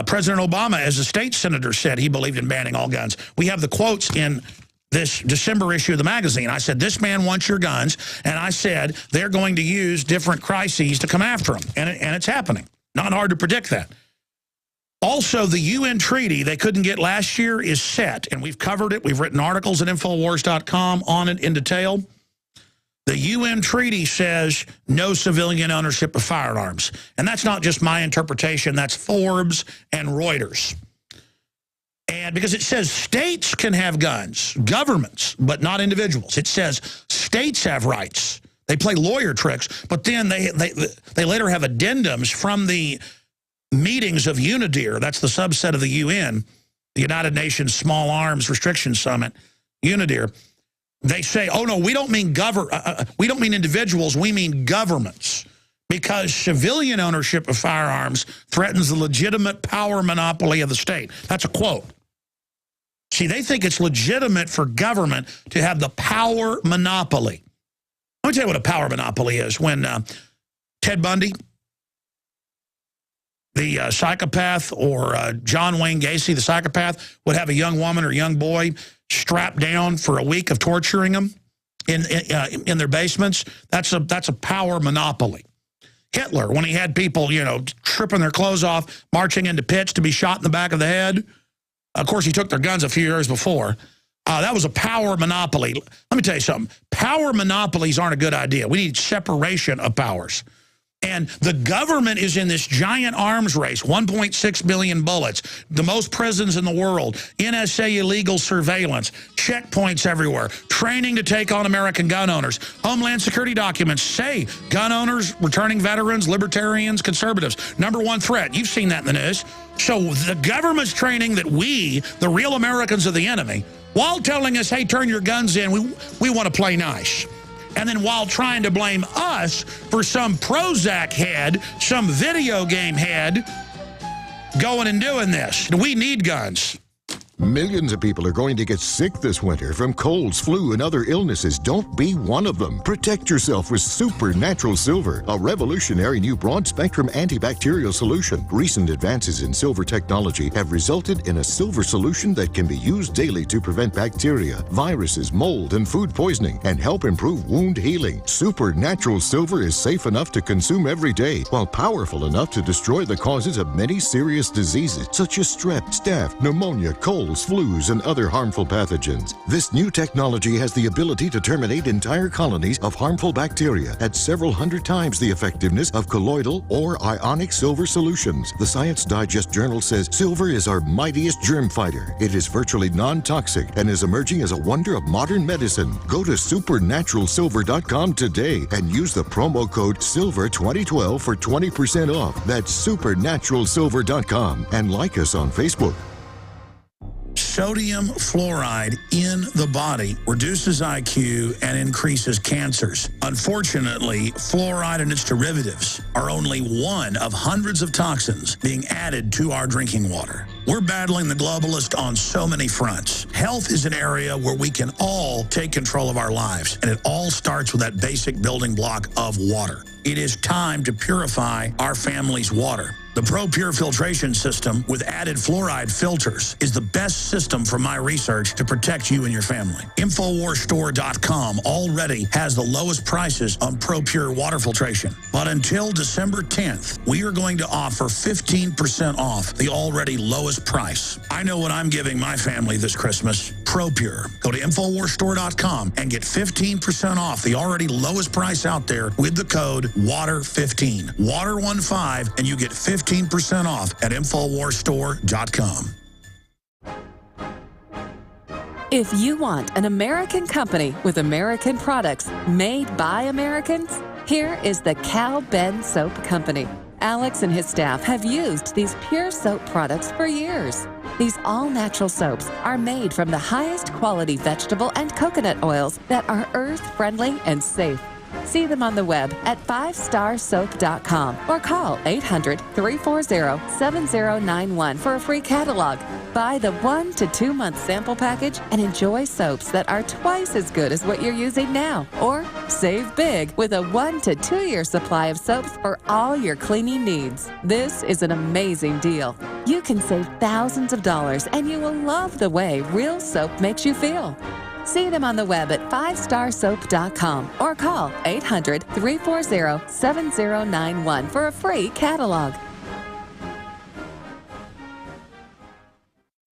President Obama, as a state senator, said he believed in banning all guns. We have the quotes in this December issue of the magazine. I said, this man wants your guns, and I said they're going to use different crises to come after them, and it's happening. Not hard to predict that. Also, the UN treaty they couldn't get last year is set, and we've covered it. We've written articles at Infowars.com on it in detail. The UN treaty says no civilian ownership of firearms, and that's not just my interpretation. That's Forbes and Reuters. And because it says states can have guns, governments, but not individuals. It says states have rights. They play lawyer tricks, but then they later have addendums from the meetings of UNIDIR. That's the subset of the UN, the United Nations Small Arms Restriction Summit, UNIDIR. They say, oh no, we don't mean we don't mean individuals, we mean governments. Because civilian ownership of firearms threatens the legitimate power monopoly of the state. That's a quote. See, they think it's legitimate for government to have the power monopoly. Let me tell you what a power monopoly is. When Ted Bundy, the psychopath, or John Wayne Gacy, the psychopath, would have a young woman or young boy strapped down for a week of torturing them in their basements, that's a power monopoly. Hitler, when he had people, you know, stripping their clothes off, marching into pits to be shot in the back of the head. Of course, he took their guns a few years before. That was a power monopoly. Let me tell you something. Power monopolies aren't a good idea. We need separation of powers. And the government is in this giant arms race, 1.6 billion bullets, the most prisons in the world, NSA illegal surveillance, checkpoints everywhere, training to take on American gun owners. Homeland Security documents say gun owners, returning veterans, libertarians, conservatives, #1 threat. You've seen that in the news. So the government's training that we, the real Americans, are the enemy, while telling us, hey, turn your guns in, we want to play nice. And then while trying to blame us for some Prozac head, some video game head, going and doing this. We need guns.
Millions of people are going to get sick this winter from colds, flu, and other illnesses. Don't be one of them. Protect yourself with Supernatural Silver, a revolutionary new broad-spectrum antibacterial solution. Recent advances in silver technology have resulted in a silver solution that can be used daily to prevent bacteria, viruses, mold, and food poisoning, and help improve wound healing. Supernatural Silver is safe enough to consume every day, while powerful enough to destroy the causes of many serious diseases, such as strep, staph, pneumonia, cold, colds, flus, and other harmful pathogens. This new technology has the ability to terminate entire colonies of harmful bacteria at several hundred times the effectiveness of colloidal or ionic silver solutions. The Science Digest journal says silver is our mightiest germ fighter. It is virtually non-toxic and is emerging as a wonder of modern medicine. Go to supernaturalsilver.com today and use the promo code SILVER2012 for 20% off. That's supernaturalsilver.com, and like us on Facebook.
Sodium fluoride in the body reduces IQ and increases cancers. Unfortunately, fluoride and its derivatives are only one of hundreds of toxins being added to our drinking water. We're battling the globalists on so many fronts. Health is an area where we can all take control of our lives, and it all starts with that basic building block of water. It is time to purify our family's water. The ProPure filtration system with added fluoride filters is the best system from my research to protect you and your family. InfoWarsStore.com already has the lowest prices on ProPure water filtration. But until December 10th, we are going to offer 15% off the already lowest price. I know what I'm giving my family this Christmas. ProPure. Go to InfoWarsStore.com and get 15% off the already lowest price out there with the code WATER15. WATER15, and you get 15% off at InfoWarsStore.com.
If you want an American company with American products made by Americans, here is the Cal Ben Soap Company. Alex and his staff have used these pure soap products for years. These all-natural soaps are made from the highest quality vegetable and coconut oils that are earth-friendly and safe. See them on the web at 5starsoap.com or call 800-340-7091 for a free catalog. Buy the 1 to 2 month sample package and enjoy soaps that are twice as good as what you're using now. Or save big with a 1 to 2 year supply of soaps for all your cleaning needs. This is an amazing deal. You can save thousands of dollars and you will love the way real soap makes you feel. See them on the web at 5starsoap.com or call 800-340-7091 for a free catalog.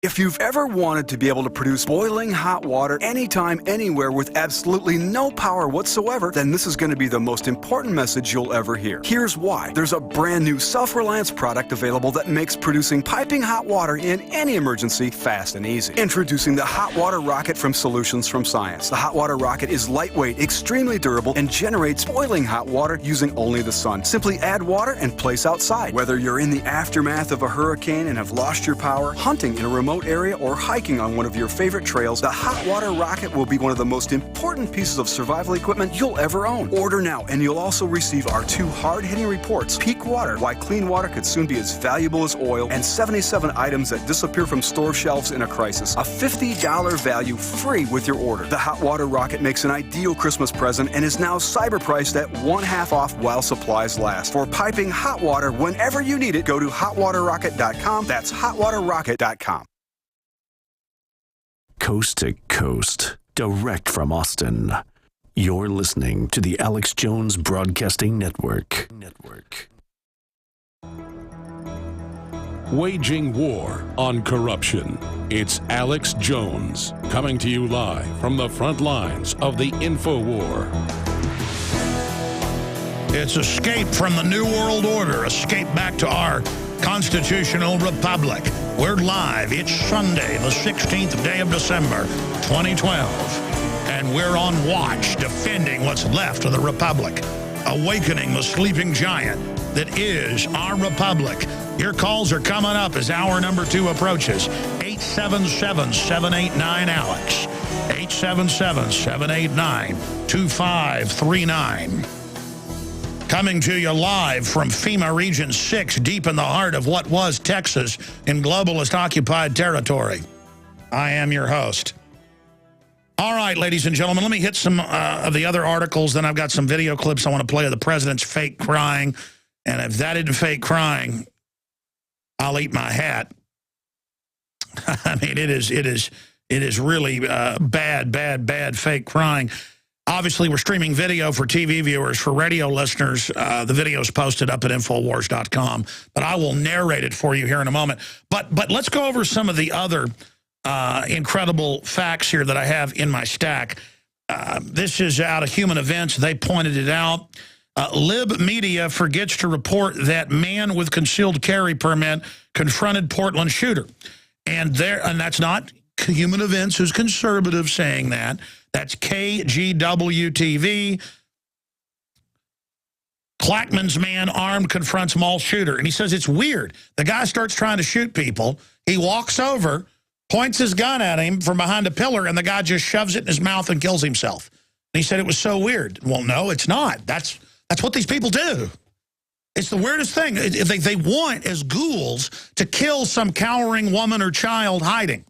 If you've ever wanted to be able to produce boiling hot water anytime, anywhere with absolutely no power whatsoever, then this is going to be the most important message you'll ever hear. Here's why. There's a brand new Self-Reliance product available that makes producing piping hot water in any emergency fast and easy. Introducing the Hot Water Rocket from Solutions from Science. The Hot Water Rocket is lightweight, extremely durable, and generates boiling hot water using only the sun. Simply add water and place outside. Whether you're in the aftermath of a hurricane and have lost your power, hunting in a remote area, or hiking on one of your favorite trails, the Hot Water Rocket will be one of the most important pieces of survival equipment you'll ever own. Order now, and you'll also receive our 2 hard-hitting reports, Peak Water, Why Clean Water Could Soon Be as Valuable as Oil, and 77 items that disappear from store shelves in a crisis. A $50 value free with your order. The Hot Water Rocket makes an ideal Christmas present and is now cyber priced at 1/2 off while supplies last. For piping hot water whenever you need it, go to hotwaterrocket.com. That's hotwaterrocket.com.
Coast to coast, direct from Austin. You're listening to the Alex Jones Broadcasting Network.
Waging war on corruption. It's Alex Jones coming to you live from the front lines of the InfoWar.
It's escape from the New World Order, escape back to our constitutional republic. We're live. It's Sunday, the 16th day of December, 2012. And we're on watch, defending what's left of the republic, awakening the sleeping giant that is our republic. Your calls are coming up as hour number 2 approaches. 877-789-ALEX. 877-789-2539. Coming to you live from FEMA Region 6, deep in the heart of what was Texas in globalist-occupied territory. I am your host. All right, ladies and gentlemen, let me hit some of the other articles. Then I've got some video clips I want to play of the president's fake crying. And if that isn't fake crying, I'll eat my hat. I mean, it is really bad fake crying. Obviously, we're streaming video for TV viewers. For radio listeners, the video's posted up at Infowars.com. But I will narrate it for you here in a moment. But let's go over some of the other incredible facts here that I have in my stack. This is out of Human Events. They pointed it out. Lib Media forgets to report that man with concealed carry permit confronted Portland shooter. And that's not Human Events, who's conservative, saying that. That's KGW-TV. Clackman's man armed confronts mall shooter. And he says it's weird. The guy starts trying to shoot people. He walks over, points his gun at him from behind a pillar, and the guy just shoves it in his mouth and kills himself. And he said it was so weird. Well, no, it's not. That's what these people do. It's the weirdest thing. They want, as ghouls, to kill some cowering woman or child hiding.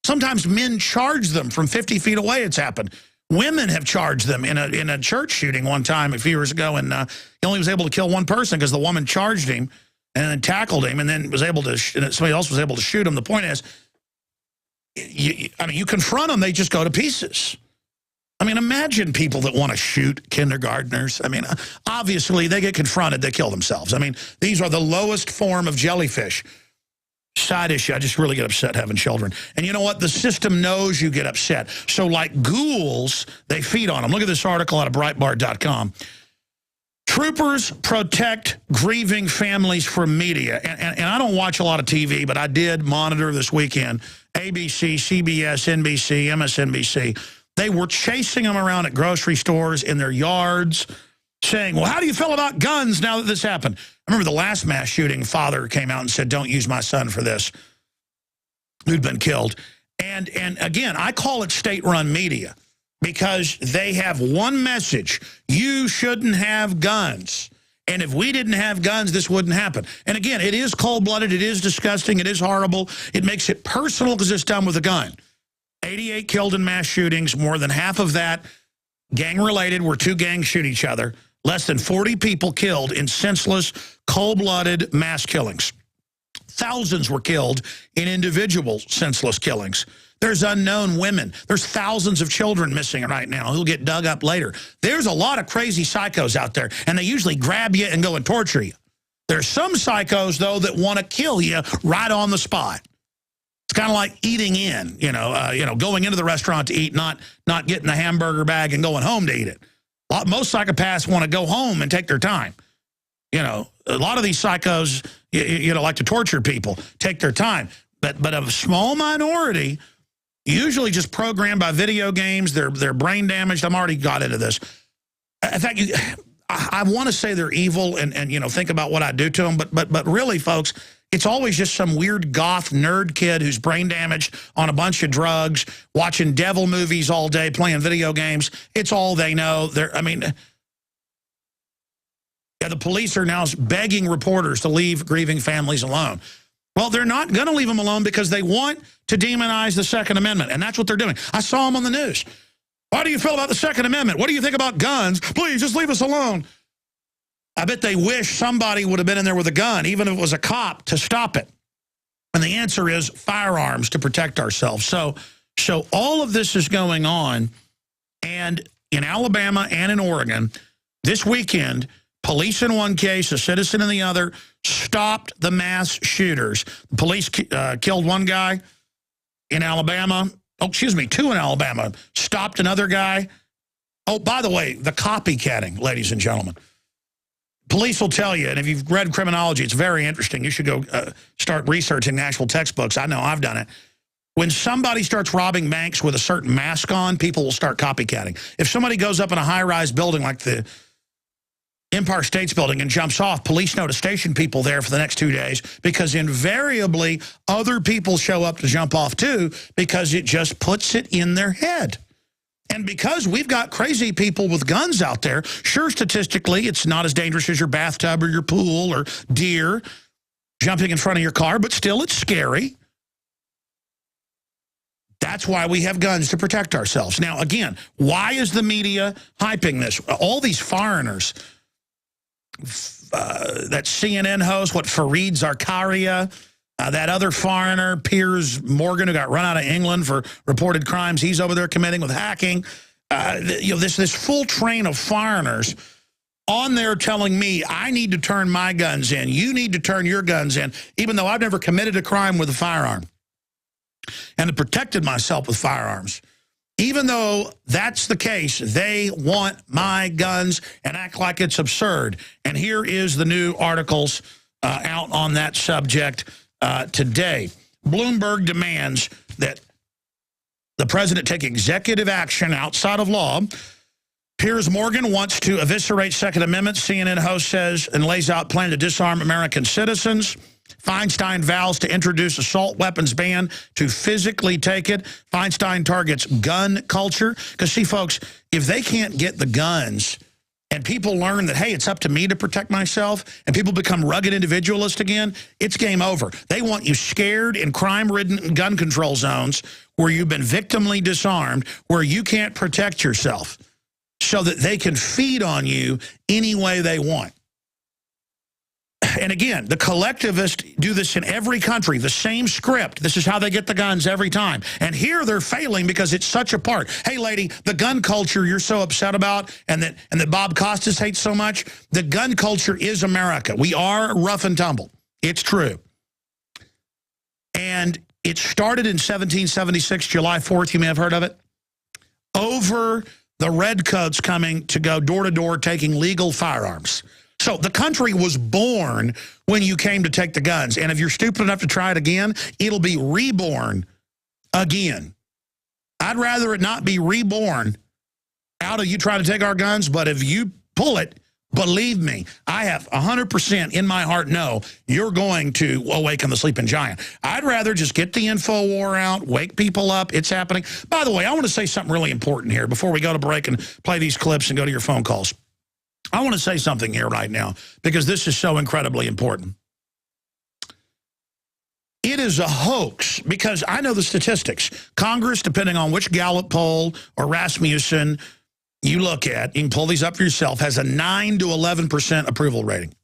Sometimes men charge them from 50 feet away. It's happened. Women have charged them in a church shooting one time a few years ago, and he only was able to kill one person because the woman charged him and then tackled him, and then was able to, and somebody else was able to shoot him. The point is, you confront them, they just go to pieces. I mean, imagine people that want to shoot kindergartners. I mean, obviously, they get confronted, they kill themselves. I mean, these are the lowest form of jellyfish. Side issue, I just really get upset having children. And you know what? The system knows you get upset. So like ghouls, they feed on them. Look at this article out of Breitbart.com. Troopers protect grieving families from media. And I don't watch a lot of TV, but I did monitor this weekend. ABC, CBS, NBC, MSNBC. They were chasing them around at grocery stores, in their yards, saying, well, how do you feel about guns now that this happened? I remember the last mass shooting, father came out and said, don't use my son for this, who'd been killed. And again, I call it state-run media because they have one message: you shouldn't have guns. And if we didn't have guns, this wouldn't happen. And again, it is cold-blooded, it is disgusting, it is horrible. It makes it personal because it's done with a gun. 88 killed in mass shootings, more than half of that gang-related, where two gangs shoot each other. Less than 40 people killed in senseless, cold-blooded mass killings. Thousands were killed in individual senseless killings. There's unknown women. There's thousands of children missing right now who'll get dug up later. There's a lot of crazy psychos out there, and they usually grab you and go and torture you. There's some psychos, though, that want to kill you right on the spot. It's kind of like eating in, going into the restaurant to eat, not getting the hamburger bag and going home to eat it. Most psychopaths want to go home and take their time. A lot of these psychos, like to torture people, take their time. But a small minority, usually just programmed by video games, they're brain damaged. I'm already got into this. In fact, I want to say they're evil and think about what I do to them. But really, folks, it's always just some weird goth nerd kid who's brain damaged on a bunch of drugs, watching devil movies all day, playing video games. It's all they know. The police are now begging reporters to leave grieving families alone. Well, they're not going to leave them alone because they want to demonize the Second Amendment, and that's what they're doing. I saw them on the news. How do you feel about the Second Amendment? What do you think about guns? Please, just leave us alone. I bet they wish somebody would have been in there with a gun, even if it was a cop, to stop it. And the answer is firearms to protect ourselves. So all of this is going on, and in Alabama and in Oregon, this weekend, police in one case, a citizen in the other, stopped the mass shooters. The police killed one guy in Alabama. Oh, excuse me, two in Alabama. Stopped another guy. Oh, by the way, the copycatting, ladies and gentlemen. Police will tell you, and if you've read criminology, it's very interesting. You should go start researching the actual textbooks. I know, I've done it. When somebody starts robbing banks with a certain mask on, people will start copycatting. If somebody goes up in a high-rise building like the Empire State's Building and jumps off, police know to station people there for the next 2 days because invariably other people show up to jump off too because it just puts it in their head. And because we've got crazy people with guns out there, sure, statistically, it's not as dangerous as your bathtub or your pool or deer jumping in front of your car, but still it's scary. That's why we have guns, to protect ourselves. Now, again, why is the media hyping this? All these foreigners, that CNN host, Fareed Zakaria, that other foreigner, Piers Morgan, who got run out of England for reported crimes he's over there committing with hacking. This full train of foreigners on there telling me I need to turn my guns in. You need to turn your guns in, even though I've never committed a crime with a firearm. and have protected myself with firearms. Even though that's the case, they want my guns and act like it's absurd. And here is the new articles out on that subject today. Bloomberg demands that the president take executive action outside of law. Piers Morgan wants to eviscerate Second Amendment, CNN host says, and lays out plan to disarm American citizens. Feinstein vows to introduce assault weapons ban to physically take it. Feinstein targets gun culture. Because, see, folks, if they can't get the guns and people learn that, hey, it's up to me to protect myself, and people become rugged individualists again, it's game over. They want you scared in crime-ridden gun control zones where you've been victimly disarmed, where you can't protect yourself, so that they can feed on you any way they want. And again, the collectivists do this in every country, the same script. This is how they get the guns every time. And here they're failing because it's such a part. Hey, lady, the gun culture you're so upset about and that Bob Costas hates so much, the gun culture is America. We are rough and tumble. It's true. And it started in 1776, July 4th. You may have heard of it. Over the redcoats coming to go door to door taking legal firearms. So the country was born when you came to take the guns. And if you're stupid enough to try it again, it'll be reborn again. I'd rather it not be reborn out of you trying to take our guns, but if you pull it, believe me, I have 100% in my heart know you're going to awaken the sleeping giant. I'd rather just get the info war out, wake people up. It's happening. By the way, I want to say something really important here before we go to break and play these clips and go to your phone calls. I want to say something here right now because this is so incredibly important. It is a hoax because I know the statistics. Congress, depending on which Gallup poll or Rasmussen you look at, you can pull these up for yourself, has a 9 to 11% approval rating.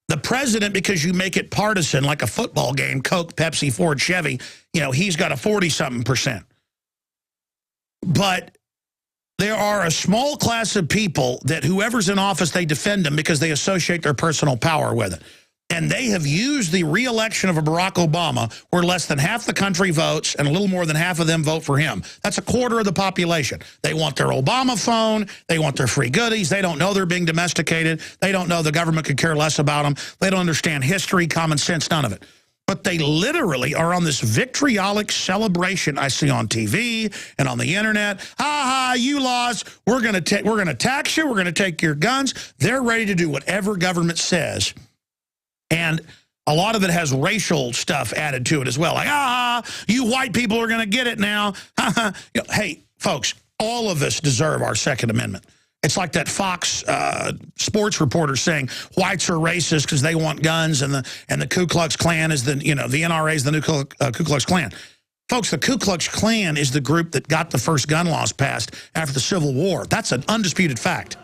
The president, because you make it partisan like a football game, Coke, Pepsi, Ford, Chevy, you know, he's got a 40-something%. But there are a small class of people that whoever's in office, they defend them because they associate their personal power with it. And they have used the re-election of a Barack Obama where less than half the country votes and a little more than half of them vote for him. That's a quarter of the population. They want their Obama phone. They want their free goodies. They don't know they're being domesticated. They don't know the government could care less about them. They don't understand history, common sense, none of it. But they literally are on this vitriolic celebration I see on TV and on the internet. Ha ha, you lost. We're going to tax you. We're going to take your guns. They're ready to do whatever government says. And a lot of it has racial stuff added to it as well. Like, you white people are going to get it now. Hey, folks, all of us deserve our Second Amendment. It's like that Fox sports reporter saying whites are racist because they want guns, and the Ku Klux Klan is the NRA is the new Ku Klux Klan. Folks, the Ku Klux Klan is the group that got the first gun laws passed after the Civil War. That's an undisputed fact.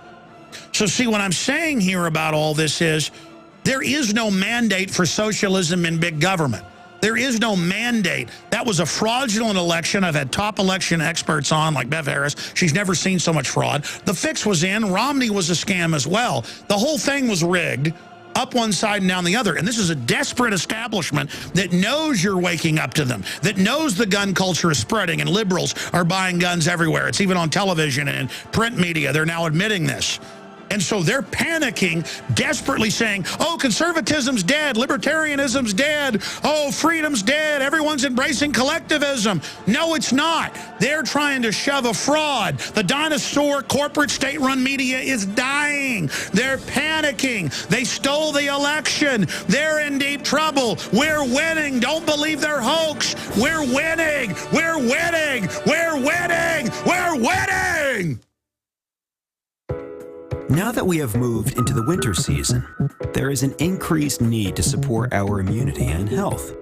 So see, what I'm saying here about all this is there is no mandate for socialism in big government. There is no mandate. That was a fraudulent election. I've had top election experts on, like Bev Harris. She's never seen so much fraud. The fix was in. Romney was a scam as well. The whole thing was rigged, up one side and down the other. And this is a desperate establishment that knows you're waking up to them, that knows the gun culture is spreading and liberals are buying guns everywhere. It's even on television and in print media. They're now admitting this. And so they're panicking, desperately saying, oh, conservatism's dead, libertarianism's dead, oh, freedom's dead, everyone's embracing collectivism. No, it's not. They're trying to shove a fraud. The dinosaur corporate state-run media is dying. They're panicking. They stole the election. They're in deep trouble. We're winning. Don't believe their hoax. We're winning. We're winning. We're winning. We're winning.
Now that we have moved into the winter season, there is an increased need to support our immunity and health.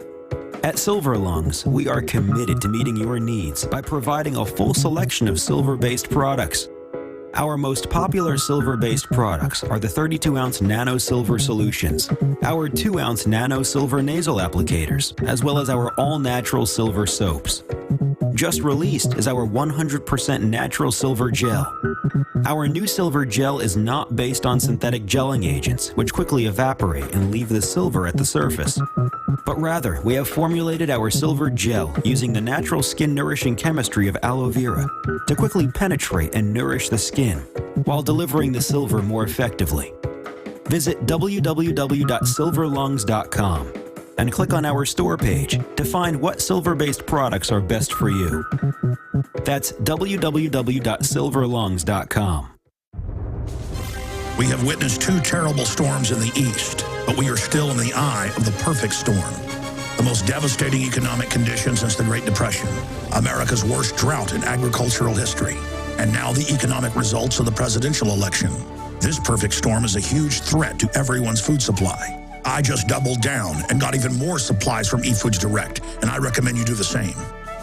At Silver Lungs, we are committed to meeting your needs by providing a full selection of silver-based products. Our most popular silver-based products are the 32-ounce Nano Silver Solutions, our 2-ounce Nano Silver Nasal Applicators, as well as our all-natural silver soaps. Just released is our 100% natural silver gel, Our new silver gel is not based on synthetic gelling agents, which quickly evaporate and leave the silver at the surface. But rather, we have formulated our silver gel using the natural skin-nourishing chemistry of aloe vera to quickly penetrate and nourish the skin, while delivering the silver more effectively. Visit www.silverlungs.com and click on our store page to find what silver-based products are best for you. That's www.silverlungs.com.
We have witnessed 2 terrible storms in the east, but we are still in the eye of the perfect storm. The most devastating economic conditions since the Great Depression, America's worst drought in agricultural history, and now the economic results of the presidential election. This perfect storm is a huge threat to everyone's food supply. I just doubled down and got even more supplies from eFoods Direct, and I recommend you do the same.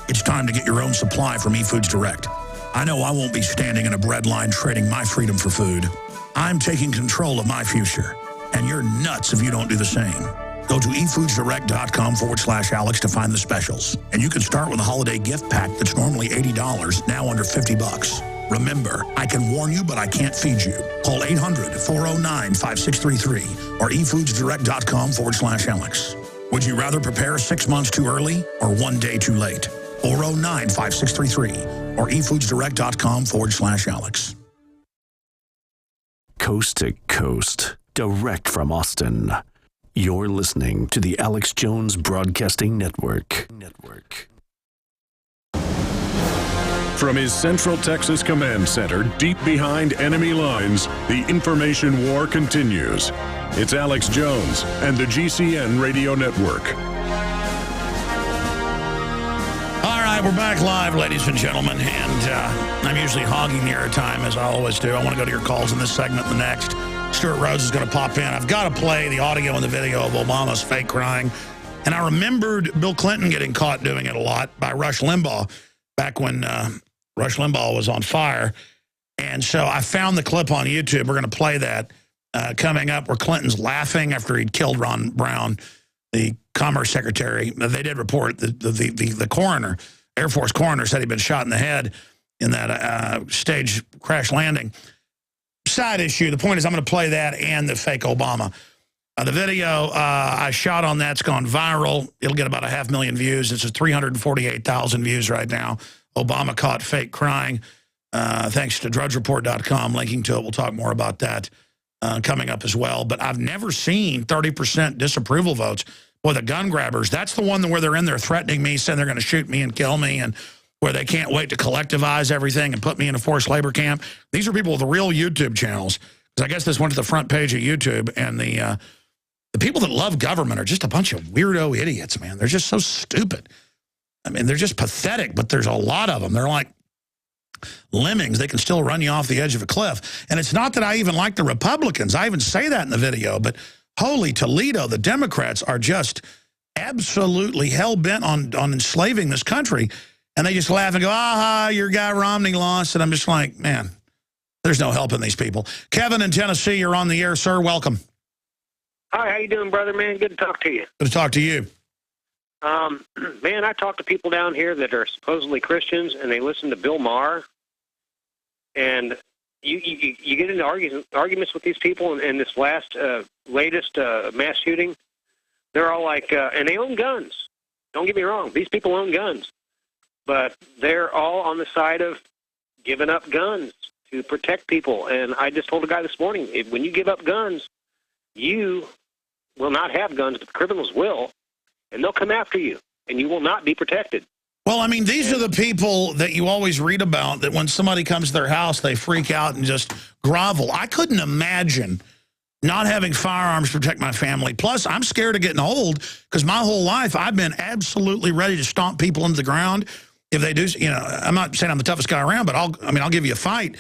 It's time to get your own supply from eFoods Direct. I know I won't be standing in a bread line trading my freedom for food. I'm taking control of my future, and you're nuts if you don't do the same. Go to efoodsdirect.com/Alex to find the specials. And you can start with a holiday gift pack that's normally $80, now under $50. Remember, I can warn you, but I can't feed you. Call 800-409-5633 or efoodsdirect.com/Alex. Would you rather prepare 6 months too early or 1 day too late? 409-5633 or efoodsdirect.com/Alex.
Coast to coast, direct from Austin. You're listening to the Alex Jones Broadcasting Network.
From his Central Texas Command Center, deep behind enemy lines, the information war continues. It's Alex Jones and the GCN Radio Network.
All right, we're back live, ladies and gentlemen, and I'm usually hogging the airtime, as I always do. I want to go to your calls in this segment and the next. Stuart Rhodes is going to pop in. I've got to play the audio and the video of Obama's fake crying. And I remembered Bill Clinton getting caught doing it a lot by Rush Limbaugh back when Rush Limbaugh was on fire. And so I found the clip on YouTube. We're going to play that coming up, where Clinton's laughing after he'd killed Ron Brown, the Commerce Secretary. They did report the coroner, Air Force coroner, said he'd been shot in the head in that stage crash landing. Side issue. The point is I'm going to play that and the fake Obama. The video I shot on that's gone viral. It'll get about 500,000 views. It's 348,000 views right now. Obama caught fake crying. Thanks to drudgereport.com, linking to it. We'll talk more about that coming up as well. But I've never seen 30% disapproval votes. Boy, the gun grabbers, that's the one where they're in there threatening me, saying they're going to shoot me and kill me, and where they can't wait to collectivize everything and put me in a forced labor camp. These are people with the real YouTube channels. Because I guess this went to the front page of YouTube, and the people that love government are just a bunch of weirdo idiots, man. They're just so stupid. I mean, they're just pathetic, but there's a lot of them. They're like lemmings. They can still run you off the edge of a cliff. And it's not that I even like the Republicans. I even say that in the video, but holy Toledo, the Democrats are just absolutely hell-bent on enslaving this country. And they just laugh and go, aha, your guy Romney lost. And I'm just like, man, there's no helping these people. Kevin in Tennessee, you're on the air, sir. Welcome.
Hi, how you doing, brother, man? Good to talk to you.
Good to talk to you.
Man, I talk to people down here that are supposedly Christians, and they listen to Bill Maher. And you get into arguments with these people, and this latest mass shooting, they're all like, and they own guns. Don't get me wrong. These people own guns. But they're all on the side of giving up guns to protect people. And I just told a guy this morning, when you give up guns, you will not have guns, but the criminals will, and they'll come after you, and you will not be protected.
Well, I mean, these are the people that you always read about, that when somebody comes to their house, they freak out and just grovel. I couldn't imagine not having firearms to protect my family. Plus, I'm scared of getting old, because my whole life I've been absolutely ready to stomp people into the ground. If they do, you know, I'm not saying I'm the toughest guy around, but I'll give you a fight.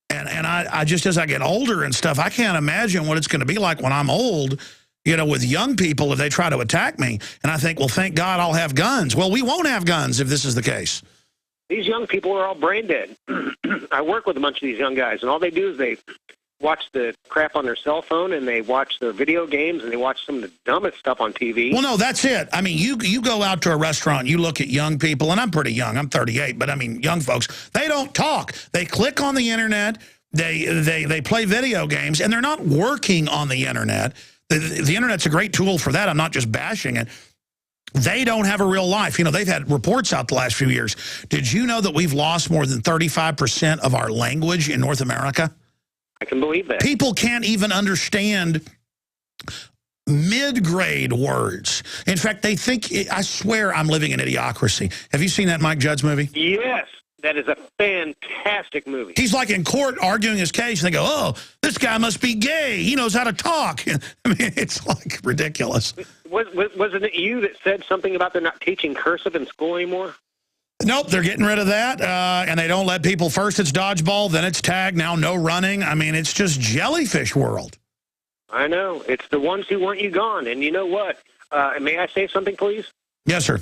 And I just, as I get older and stuff, I can't imagine what it's going to be like when I'm old, you know, with young people if they try to attack me. And I think, well, thank God I'll have guns. Well, we won't have guns if this is the case.
These young people are all brain dead. I work with a bunch of these young guys, and all they do is they watch the crap on their cell phone, and they watch their video games, and they watch some of the dumbest stuff on TV.
Well, no, that's it. I mean, you go out to a restaurant, you look at young people, and I'm pretty young. I'm 38, but I mean, young folks, they don't talk. They click on the internet. They play video games, and they're not working on the internet. The internet's a great tool for that. I'm not just bashing it. They don't have a real life. You know, they've had reports out the last few years. Did you know that we've lost more than 35% of our language in North America?
I can believe that.
People can't even understand mid-grade words. In fact, they think, I swear I'm living in Idiocracy. Have you seen that Mike Judge movie?
Yes, that is a fantastic movie.
He's like in court arguing his case, and they go, oh, this guy must be gay. He knows how to talk. I mean, it's like ridiculous.
Wasn't it you that said something about they're not teaching cursive in school anymore?
Nope, they're getting rid of that, and they don't let people, first it's dodgeball, then it's tag, now no running. I mean, it's just jellyfish world.
I know. It's the ones who want you gone. And you know what? May I say something, please?
Yes, sir.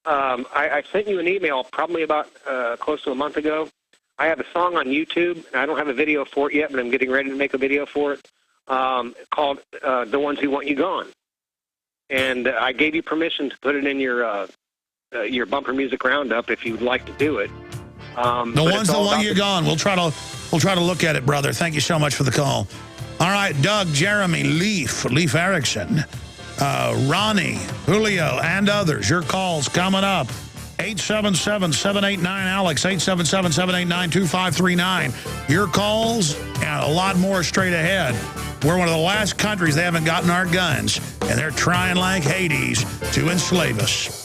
I sent you an email probably about close to a month ago. I have a song on YouTube, and I don't have a video for it yet, but I'm getting ready to make a video for it, called The Ones Who Want You Gone. And I gave you permission to put it in your bumper music roundup if you'd like to do it.
The Ones That Want You Gone. We'll try to look at it, brother. Thank you so much for the call. All right, Doug, Jeremy, Leif Erickson, Ronnie, Julio, and others. Your calls coming up. 877-789-ALEX, 877-789-2539. Your calls and a lot more straight ahead. We're one of the last countries they haven't gotten our guns, and they're trying like Hades to enslave us.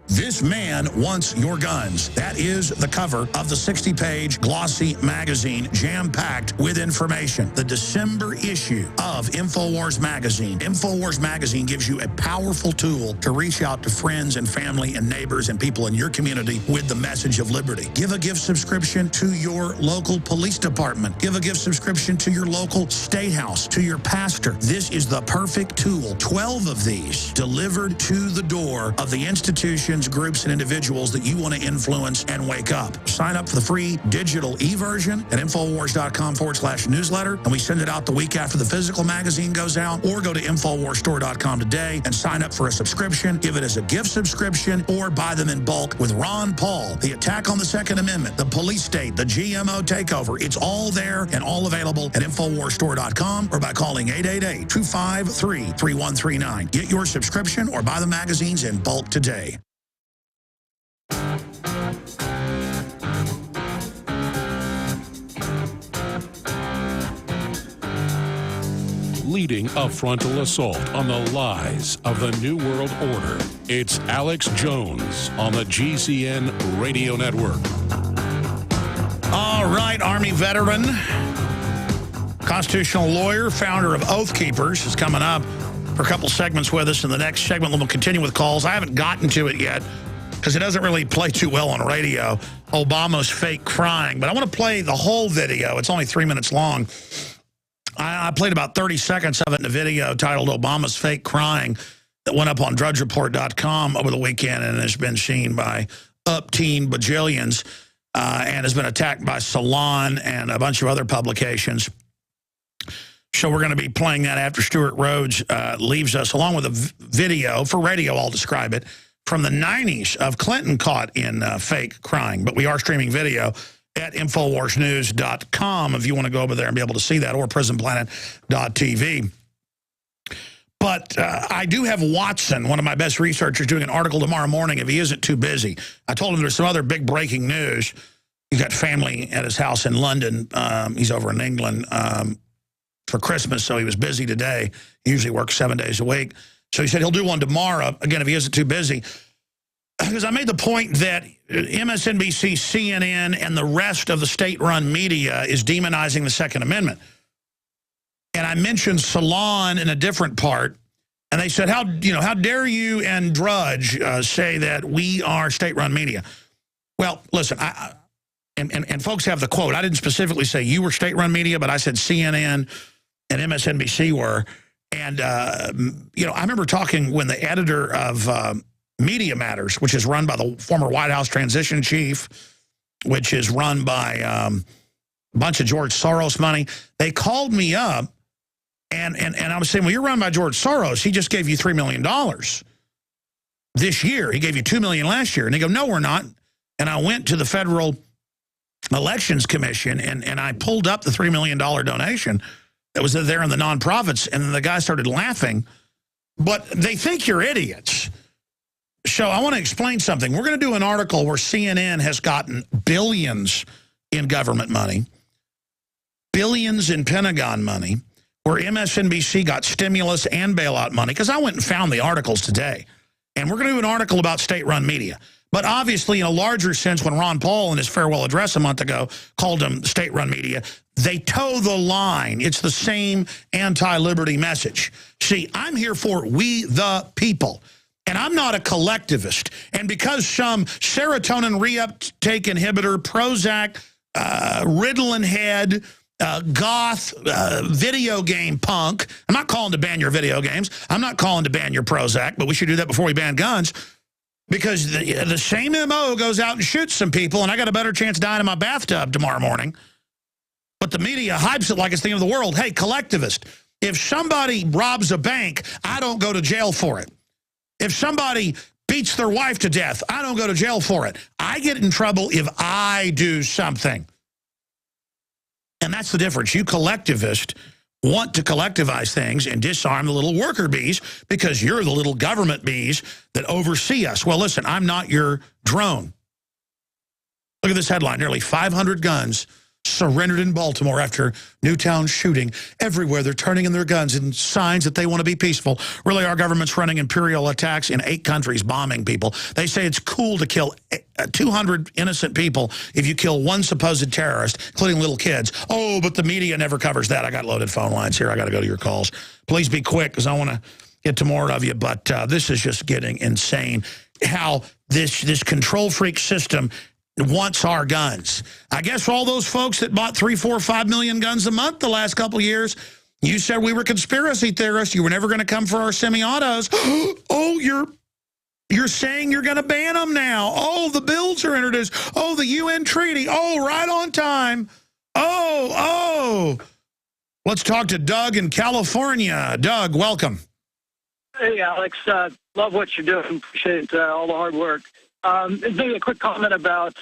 This man wants your guns. That is the cover of the 60-page glossy magazine, jam-packed with information. The December issue of InfoWars Magazine. InfoWars Magazine gives you a powerful tool to reach out to friends and family and neighbors and people in your community with the message of liberty. Give a gift subscription to your local police department. Give a gift subscription to your local state house, to your pastor. This is the perfect tool. 12 of these delivered to the door of the institutions, groups, and individuals that you want to influence and wake up. Sign up for the free digital e-version at Infowars.com/newsletter, and we send it out the week after the physical magazine goes out, or go to InfoWarsStore.com today and sign up for a subscription, give it as a gift subscription, or buy them in bulk with Ron Paul, the attack on the Second Amendment, the police state, the GMO takeover. It's all there and all available at InfoWarsStore.com or by calling 888-253-3139. Get your subscription or buy the magazines in bulk today.
Leading a frontal assault on the lies of the New World Order. It's Alex Jones on the GCN Radio Network.
All right, Army veteran, constitutional lawyer, founder of Oath Keepers is coming up for a couple segments with us. In the next segment, we'll continue with calls. I haven't gotten to it yet because it doesn't really play too well on radio, Obama's fake crying. But I want to play the whole video. It's only 3 minutes long. I played about 30 seconds of it in a video titled Obama's Fake Crying that went up on DrudgeReport.com over the weekend and has been seen by up-teen bajillions and has been attacked by Salon and a bunch of other publications. So we're going to be playing that after Stuart Rhodes leaves us, along with a video, for radio I'll describe it, from the 90s of Clinton caught in fake crying. But we are streaming video at InfoWarsNews.com if you want to go over there and be able to see that, or PrisonPlanet.tv. But I do have Watson, one of my best researchers, doing an article tomorrow morning if he isn't too busy. I told him there's some other big breaking news. He's got family at his house in London. He's over in England for Christmas, so he was busy today. He usually works 7 days a week. So he said he'll do one tomorrow, again, if he isn't too busy. Because I made the point that MSNBC, CNN, and the rest of the state-run media is demonizing the Second Amendment. And I mentioned Salon in a different part, and they said, how dare you and Drudge say that we are state-run media? Well, listen, and folks have the quote. I didn't specifically say you were state-run media, but I said CNN and MSNBC were. And, I remember talking when the editor of Media Matters, which is run by the former White House transition chief, which is run by a bunch of George Soros money. They called me up, and I was saying, well, you're run by George Soros. He just gave you $3 million this year. He gave you $2 million last year. And they go, no, we're not. And I went to the federal Elections Commission, and I pulled up the $3 million donation that was there in the nonprofits, and the guy started laughing. But they think you're idiots. So I want to explain something. We're going to do an article where CNN has gotten billions in government money, billions in Pentagon money, where MSNBC got stimulus and bailout money, because I went and found the articles today. And we're going to do an article about state-run media. But obviously, in a larger sense, when Ron Paul in his farewell address a month ago called them state-run media, they toe the line. It's the same anti-liberty message. See, I'm here for we the people. And I'm not a collectivist. And because some serotonin reuptake inhibitor, Prozac, Ritalin head, goth, video game punk, I'm not calling to ban your video games. I'm not calling to ban your Prozac, but we should do that before we ban guns. Because the same MO goes out and shoots some people, and I got a better chance of dying in my bathtub tomorrow morning. But the media hypes it like it's the end of the world. Hey, collectivist, if somebody robs a bank, I don't go to jail for it. If somebody beats their wife to death, I don't go to jail for it. I get in trouble if I do something. And that's the difference. You collectivists want to collectivize things and disarm the little worker bees because you're the little government bees that oversee us. Well, listen, I'm not your drone. Look at this headline. Nearly 500 guns surrendered in Baltimore after Newtown shooting. Everywhere they're turning in their guns in signs that they want to be peaceful. Really, our government's running imperial attacks in 8 countries, bombing people. They say it's cool to kill 200 innocent people if you kill one supposed terrorist, including little kids. Oh, but the media never covers that. I got loaded phone lines here. I got to go to your calls. Please be quick because I want to get to more of you. But this is just getting insane how this control freak system wants our guns. I guess all those folks that bought 3, 4, 5 million guns a month the last couple of years, you said we were conspiracy theorists. You were never going to come for our semi-autos. Oh, you're saying you're going to ban them now. Oh, the bills are introduced. Oh, the UN treaty. Oh, right on time. Oh. Let's talk to Doug in California. Doug, welcome.
Hey, Alex. Love what you're doing. Appreciate all the hard work. Maybe a quick comment about,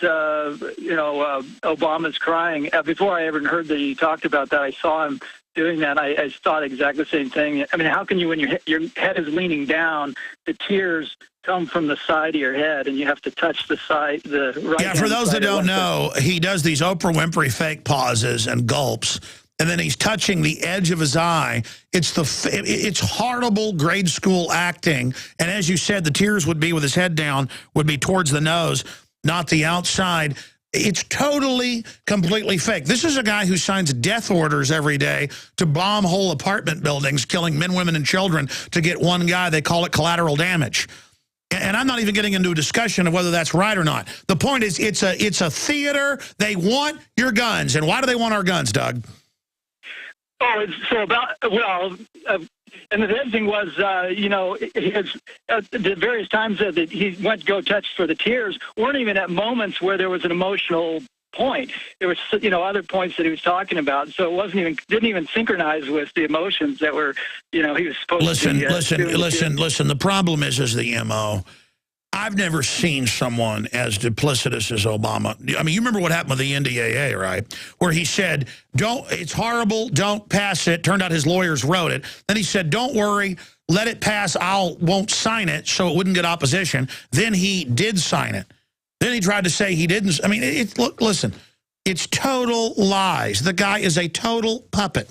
Obama's crying. Before I ever heard that he talked about that, I saw him doing that. I thought exactly the same thing. I mean, how can you, when your head is leaning down, the tears come from the side of your head, and you have to touch the side, the right.
Yeah, for those that don't know, he does these Oprah Winfrey fake pauses and gulps, and then he's touching the edge of his eye. It's horrible grade school acting. And as you said, the tears would be with his head down, would be towards the nose, not the outside. It's totally, completely fake. This is a guy who signs death orders every day to bomb whole apartment buildings, killing men, women, and children to get one guy. They call it collateral damage. And I'm not even getting into a discussion of whether that's right or not. The point is, it's a theater. They want your guns. And why do they want our guns, Doug?
Oh, it's so about, and the other thing was, the various times that he went to go touch for the tears weren't even at moments where there was an emotional point. There was, other points that he was talking about. So it didn't even synchronize with the emotions that were, he was supposed to be.
Listen. The problem is the MO. I've never seen someone as duplicitous as Obama. I mean, you remember what happened with the NDAA, right? Where he said, it's horrible, don't pass it. Turned out his lawyers wrote it. Then he said, don't worry, let it pass, won't sign it so it wouldn't get opposition. Then he did sign it. Then he tried to say he didn't. I mean, listen, it's total lies. The guy is a total puppet.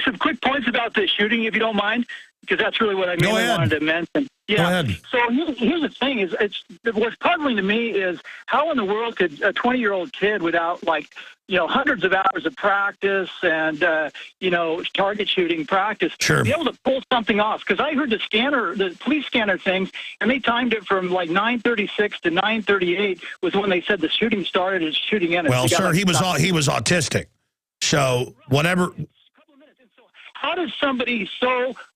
Some quick points about the shooting, if you don't mind, because that's really what I mainly wanted to mention. Yeah. So here's the thing: what's puzzling to me is how in the world could a 20-year-old kid without hundreds of hours of practice and target shooting practice be able to pull something off? Because I heard the police scanner things, and they timed it from like 9:36 to 9:38 was when they said the shooting started and shooting ended.
Well, sir, he was autistic, so whatever.
How does somebody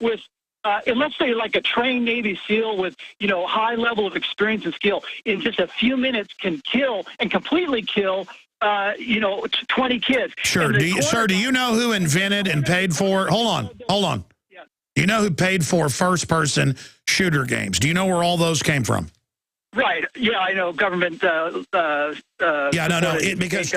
with and let's say like a trained Navy SEAL with, high level of experience and skill in just a few minutes can kill and completely kill, 20 kids.
Sure. Do you know who invented and paid for? Hold on. Yeah. Do you know who paid for first-person shooter games? Do you know where all those came from?
Right. Yeah, I know. Government.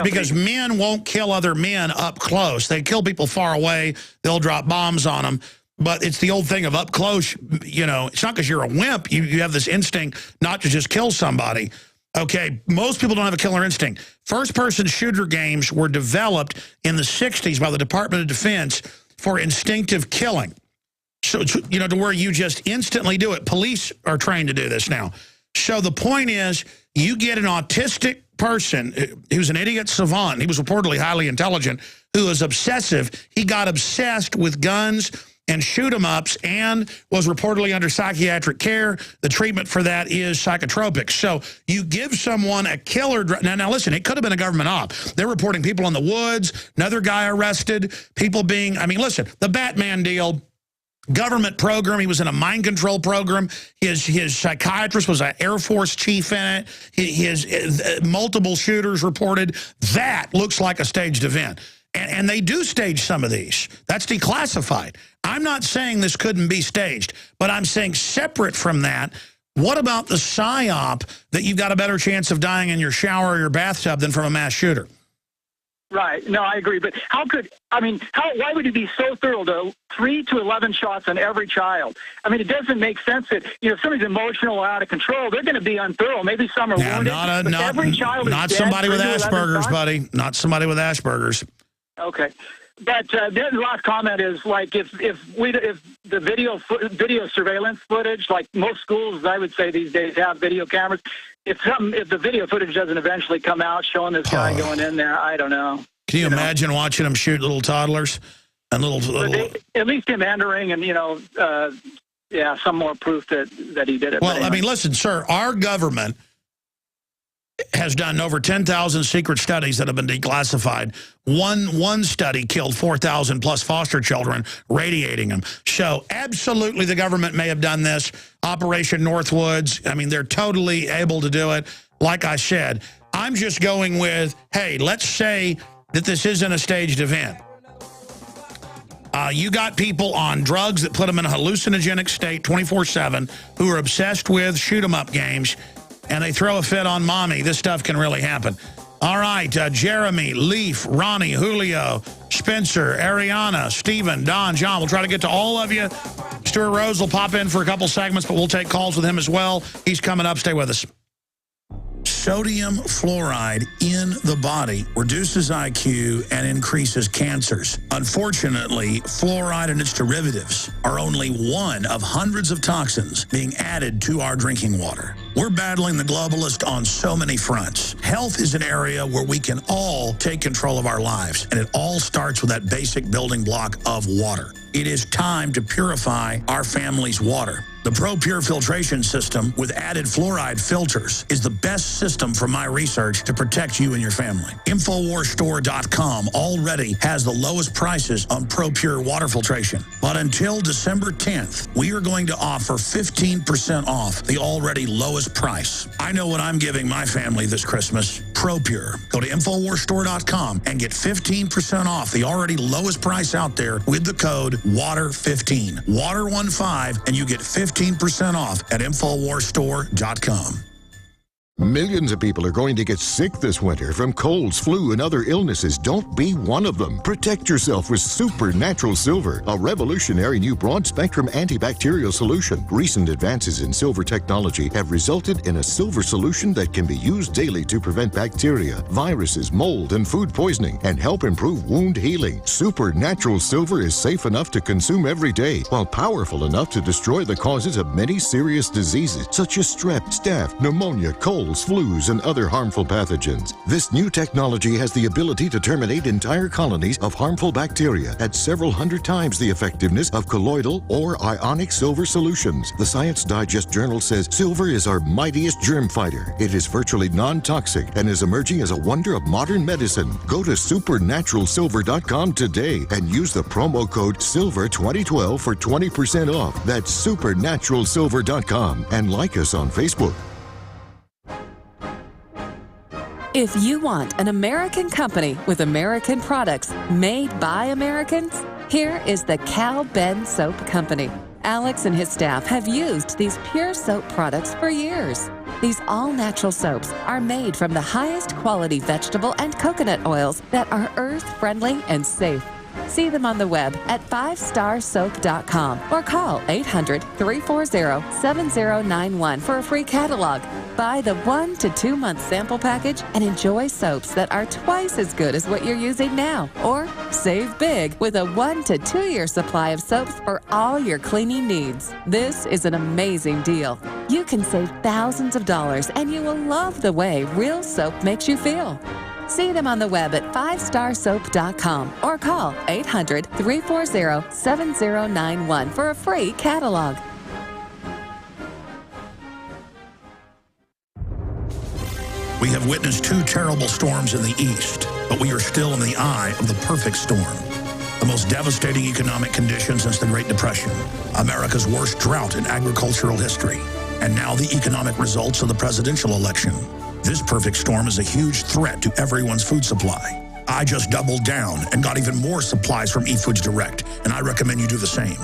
Because men won't kill other men up close. They kill people far away. They'll drop bombs on them. But it's the old thing of up close. You know, it's not because you're a wimp. You have this instinct not to just kill somebody. Okay, most people don't have a killer instinct. First-person shooter games were developed in the 60s by the Department of Defense for instinctive killing. So, you know, to where you just instantly do it. Police are trained to do this now. So the point is, you get an autistic person who's an idiot savant. He was reportedly highly intelligent, who is obsessive. He got obsessed with guns and shoot-em-ups and was reportedly under psychiatric care. The treatment for that is psychotropics. So you give someone a killer drug. Now, listen, it could have been a government op. They're reporting people in the woods, another guy arrested, people being, I mean, listen, the Batman deal, government program. He was in a mind control program. His psychiatrist was an Air Force chief in it. His multiple shooters reported. That looks like a staged event. And they do stage some of these. That's declassified. I'm not saying this couldn't be staged, but I'm saying separate from that, what about the psyop that you've got a better chance of dying in your shower or your bathtub than from a mass shooter?
Right. No, I agree. But why would it be so thorough to 3 to 11 shots on every child? I mean, it doesn't make sense that, you know, if somebody's emotional or out of control, they're going to be unthorough. Maybe some are wounded. Every child is
not
dead,
somebody with
3 to 11
Asperger's,
shots?
buddy. Not somebody with Asperger's.
Okay. But the last comment is, like, if the video surveillance footage, like most schools, I would say these days have video cameras. If the video footage doesn't eventually come out showing this guy going in there, I don't know.
Can you imagine watching them shoot little toddlers and
at least him entering and, you know, some more proof that he did it.
Well, I mean, listen, sir, our government has done over 10,000 secret studies that have been declassified. One study killed 4,000 plus foster children, radiating them. So absolutely the government may have done this. Operation Northwoods, I mean, they're totally able to do it. Like I said, I'm just going with, hey, let's say that this isn't a staged event. You got people on drugs that put them in a hallucinogenic state 24/7 who are obsessed with shoot-'em-up games, and they throw a fit on mommy. This stuff can really happen. All right, Jeremy, Leaf, Ronnie, Julio, Spencer, Ariana, Stephen, Don, John. We'll try to get to all of you. Stuart Rose will pop in for a couple segments, but we'll take calls with him as well. He's coming up. Stay with us. Sodium fluoride in the body reduces IQ and increases cancers. Unfortunately, fluoride and its derivatives are only one of hundreds of toxins being added to our drinking water. We're battling the globalist on so many fronts. Health is an area where we can all take control of our lives, and it all starts with that basic building block of water. It is time to purify our family's water. The ProPure filtration system with added fluoride filters is the best system from my research to protect you and your family. InfoWarsStore.com already has the lowest prices on ProPure water filtration. But until December 10th, we are going to offer 15% off the already lowest price. I know what I'm giving my family this Christmas. ProPure. Go to InfoWarsStore.com and get 15% off the already lowest price out there with the code WATER15. WATER15, and you get 15% off at InfoWarsStore.com.
Millions of people are going to get sick this winter from colds, flu, and other illnesses. Don't be one of them. Protect yourself with Supernatural Silver, a revolutionary new broad-spectrum antibacterial solution. Recent advances in silver technology have resulted in a silver solution that can be used daily to prevent bacteria, viruses, mold, and food poisoning, and help improve wound healing. Supernatural Silver is safe enough to consume every day, while powerful enough to destroy the causes of many serious diseases, such as strep, staph, pneumonia, colds, flus, and other harmful pathogens. This new technology has the ability to terminate entire colonies of harmful bacteria at several hundred times the effectiveness of colloidal or ionic silver solutions. The Science Digest Journal says silver is our mightiest germ fighter. It is virtually non-toxic and is emerging as a wonder of modern medicine. Go to supernaturalsilver.com today and use the promo code SILVER2012 for 20% off. That's supernaturalsilver.com, and like us on Facebook.
If you want an American company with American products made by Americans, here is the Cal Ben Soap Company. Alex and his staff have used these pure soap products for years. These all-natural soaps are made from the highest quality vegetable and coconut oils that are earth-friendly and safe. See them on the web at 5starsoap.com or call 800-340-7091 for a free catalog. Buy the 1 to 2 month sample package and enjoy soaps that are twice as good as what you're using now. Or save big with a 1 to 2 year supply of soaps for all your cleaning needs. This is an amazing deal. You can save thousands of dollars and you will love the way real soap makes you feel. See them on the web at 5starsoap.com or call 800-340-7091 for a free catalog.
We have witnessed 2 terrible storms in the east, but we are still in the eye of the perfect storm. The most devastating economic conditions since the Great Depression, America's worst drought in agricultural history, and now the economic results of the presidential election. This perfect storm is a huge threat to everyone's food supply. I just doubled down and got even more supplies from eFoods Direct, and I recommend you do the same.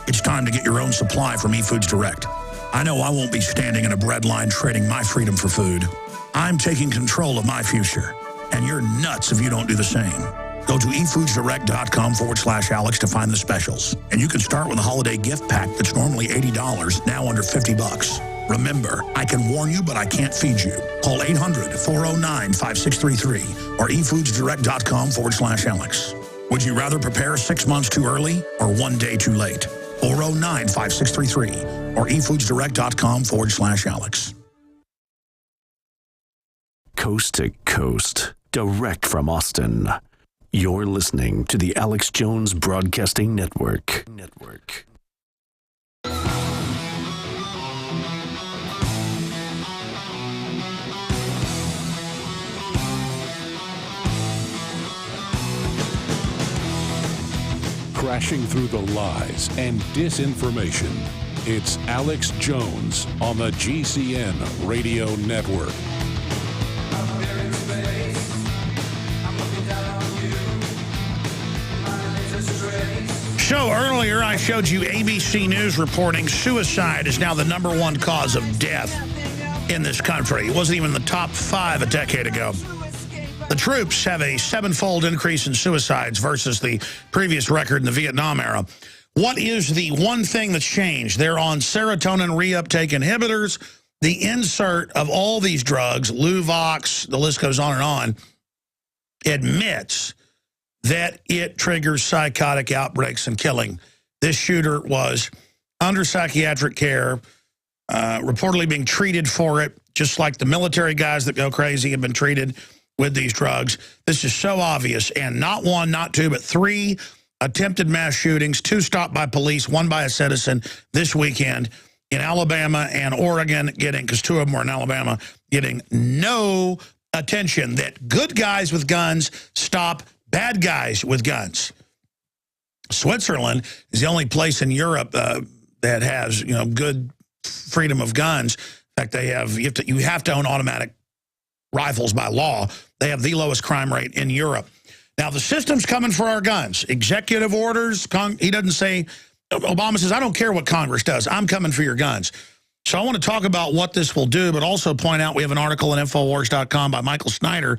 It's time to get your own supply from eFoods Direct. I know I won't be standing in a bread line trading my freedom for food. I'm taking control of my future, and you're nuts if you don't do the same. Go to efoodsdirect.com/Alex to find the specials. And you can start with a holiday gift pack that's normally $80, now under $50. Remember, I can warn you, but I can't feed you. Call 800-409-5633 or efoodsdirect.com/Alex. Would you rather prepare 6 months too early or 1 day too late? 409-5633 or efoodsdirect.com/Alex.
Coast to coast, direct from Austin. You're listening to the Alex Jones Broadcasting Network.
Crashing through the lies and disinformation. It's Alex Jones on the GCN Radio Network.
So earlier I showed you ABC News reporting suicide is now the #1 cause of death in this country. It wasn't even the top 5 a decade ago. The troops have a 7-fold increase in suicides versus the previous record in the Vietnam era. What is the one thing that's changed? They're on serotonin reuptake inhibitors. The insert of all these drugs, Luvox, the list goes on, admits that it triggers psychotic outbreaks and killing. This shooter was under psychiatric care, reportedly being treated for it, just like the military guys that go crazy have been treated with these drugs. This is so obvious, and not 1, not 2, but 3 attempted mass shootings, 2 stopped by police, 1 by a citizen this weekend in Alabama and Oregon, because 2 of them were in Alabama, getting no attention. That good guys with guns stop bad guys with guns. Switzerland is the only place in Europe that has, good freedom of guns. In fact, they have you have to own automatic rifles by law. They have the lowest crime rate in Europe. Now, the system's coming for our guns. Executive orders, he doesn't say, Obama says, I don't care what Congress does. I'm coming for your guns. So I want to talk about what this will do, but also point out we have an article on Infowars.com by Michael Snyder.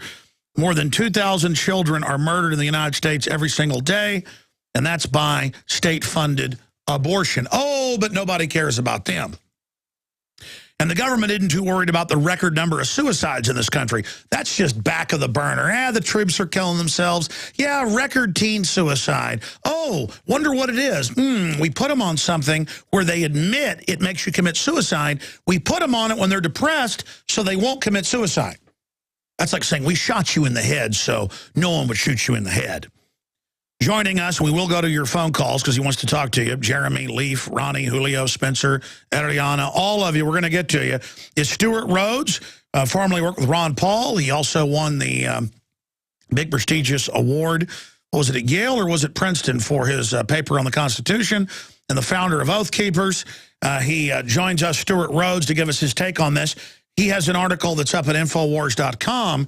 More than 2,000 children are murdered in the United States every single day, and that's by state-funded abortion. Oh, but nobody cares about them. And the government isn't too worried about the record number of suicides in this country. That's just back of the burner. The troops are killing themselves. Yeah, record teen suicide. Oh, wonder what it is. We put them on something where they admit it makes you commit suicide. We put them on it when they're depressed so they won't commit suicide. That's like saying we shot you in the head so no one would shoot you in the head. Joining us, we will go to your phone calls because he wants to talk to you. Jeremy, Leaf, Ronnie, Julio, Spencer, Adriana, all of you, we're going to get to you, is Stuart Rhodes, formerly worked with Ron Paul. He also won the big prestigious award. Was it at Yale or was it Princeton for his paper on the Constitution, and the founder of Oath Keepers. He joins us, Stuart Rhodes, to give us his take on this. He has an article that's up at Infowars.com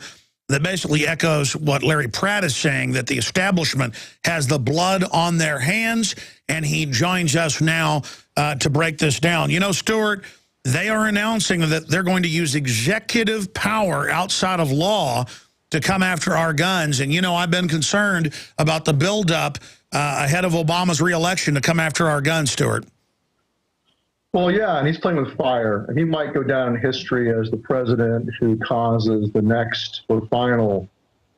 that basically echoes what Larry Pratt is saying, that the establishment has the blood on their hands, and he joins us now to break this down. Stuart, they are announcing that they're going to use executive power outside of law to come after our guns. And, you know, I've been concerned about the buildup ahead of Obama's reelection to come after our guns, Stuart.
Well, yeah, and he's playing with fire. And he might go down in history as the president who causes the next or final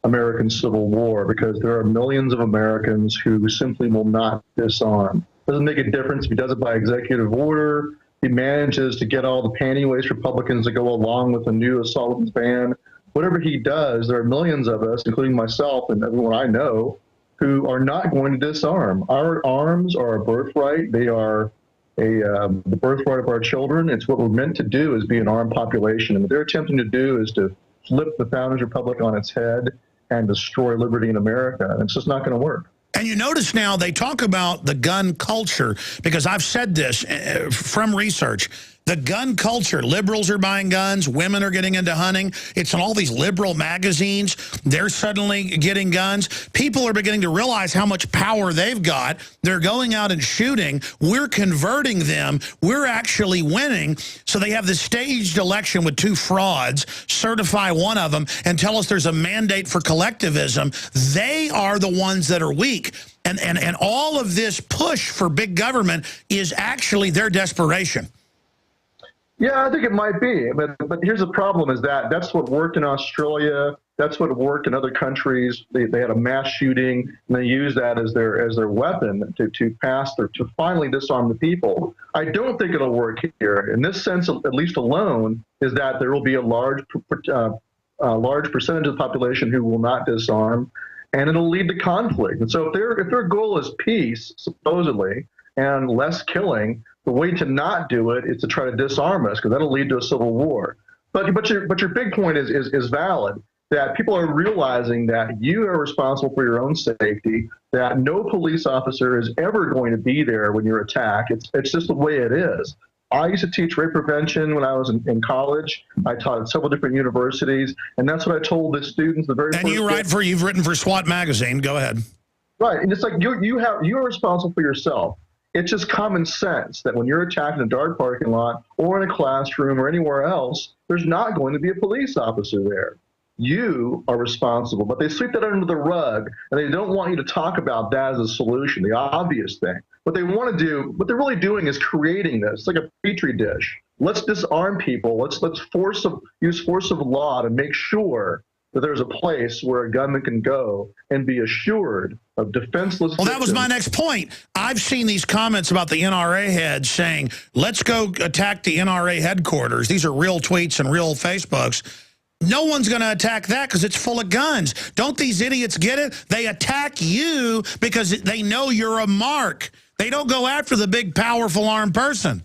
American Civil War, because there are millions of Americans who simply will not disarm. Doesn't make a difference if he does it by executive order. He manages to get all the panty-waist Republicans to go along with the new assault weapons ban. Whatever he does, there are millions of us, including myself and everyone I know, who are not going to disarm. Our arms are a birthright. They are the birthright of our children. It's what we're meant to do, is be an armed population. And what they're attempting to do is to flip the Founders Republic on its head and destroy liberty in America. And it's just not going to work.
And you notice now they talk about the gun culture, because I've said this from research. The gun culture, liberals are buying guns, women are getting into hunting. It's in all these liberal magazines. They're suddenly getting guns. People are beginning to realize how much power they've got. They're going out and shooting. We're converting them. We're actually winning. So they have this staged election with 2 frauds, certify one of them, and tell us there's a mandate for collectivism. They are the ones that are weak. And all of this push for big government is actually their desperation.
Yeah, I think it might be, but here's the problem: is that's what worked in Australia. That's what worked in other countries. They had a mass shooting, and they used that as their weapon to finally disarm the people. I don't think it'll work here. In this sense, at least alone, is that there will be a large percentage of the population who will not disarm, and it'll lead to conflict. And so if their goal is peace, supposedly, and less killing, the way to not do it is to try to disarm us, because that'll lead to a civil war. But your big point is valid, that people are realizing that you are responsible for your own safety, that no police officer is ever going to be there when you're attacked. It's just the way it is. I used to teach rape prevention when I was in college. I taught at several different universities, and that's what I told the students the very first day.
And you've written for SWAT magazine. Go ahead.
Right, and it's like you are responsible for yourself. It's just common sense that when you're attacked in a dark parking lot or in a classroom or anywhere else, there's not going to be a police officer there. You are responsible, but they sweep that under the rug, and they don't want you to talk about that as a solution, the obvious thing. What they want to do, what they're really doing is creating this. It's like a petri dish. Let's disarm people. Let's use force of law to make sure that there's a place where a gunman can go and be assured of defenseless.
Well, that was my next point. I've seen these comments about the NRA heads saying, let's go attack the NRA headquarters. These are real tweets and real Facebooks. No one's going to attack that because it's full of guns. Don't these idiots get it? They attack you because they know you're a mark. They don't go after the big, powerful armed person.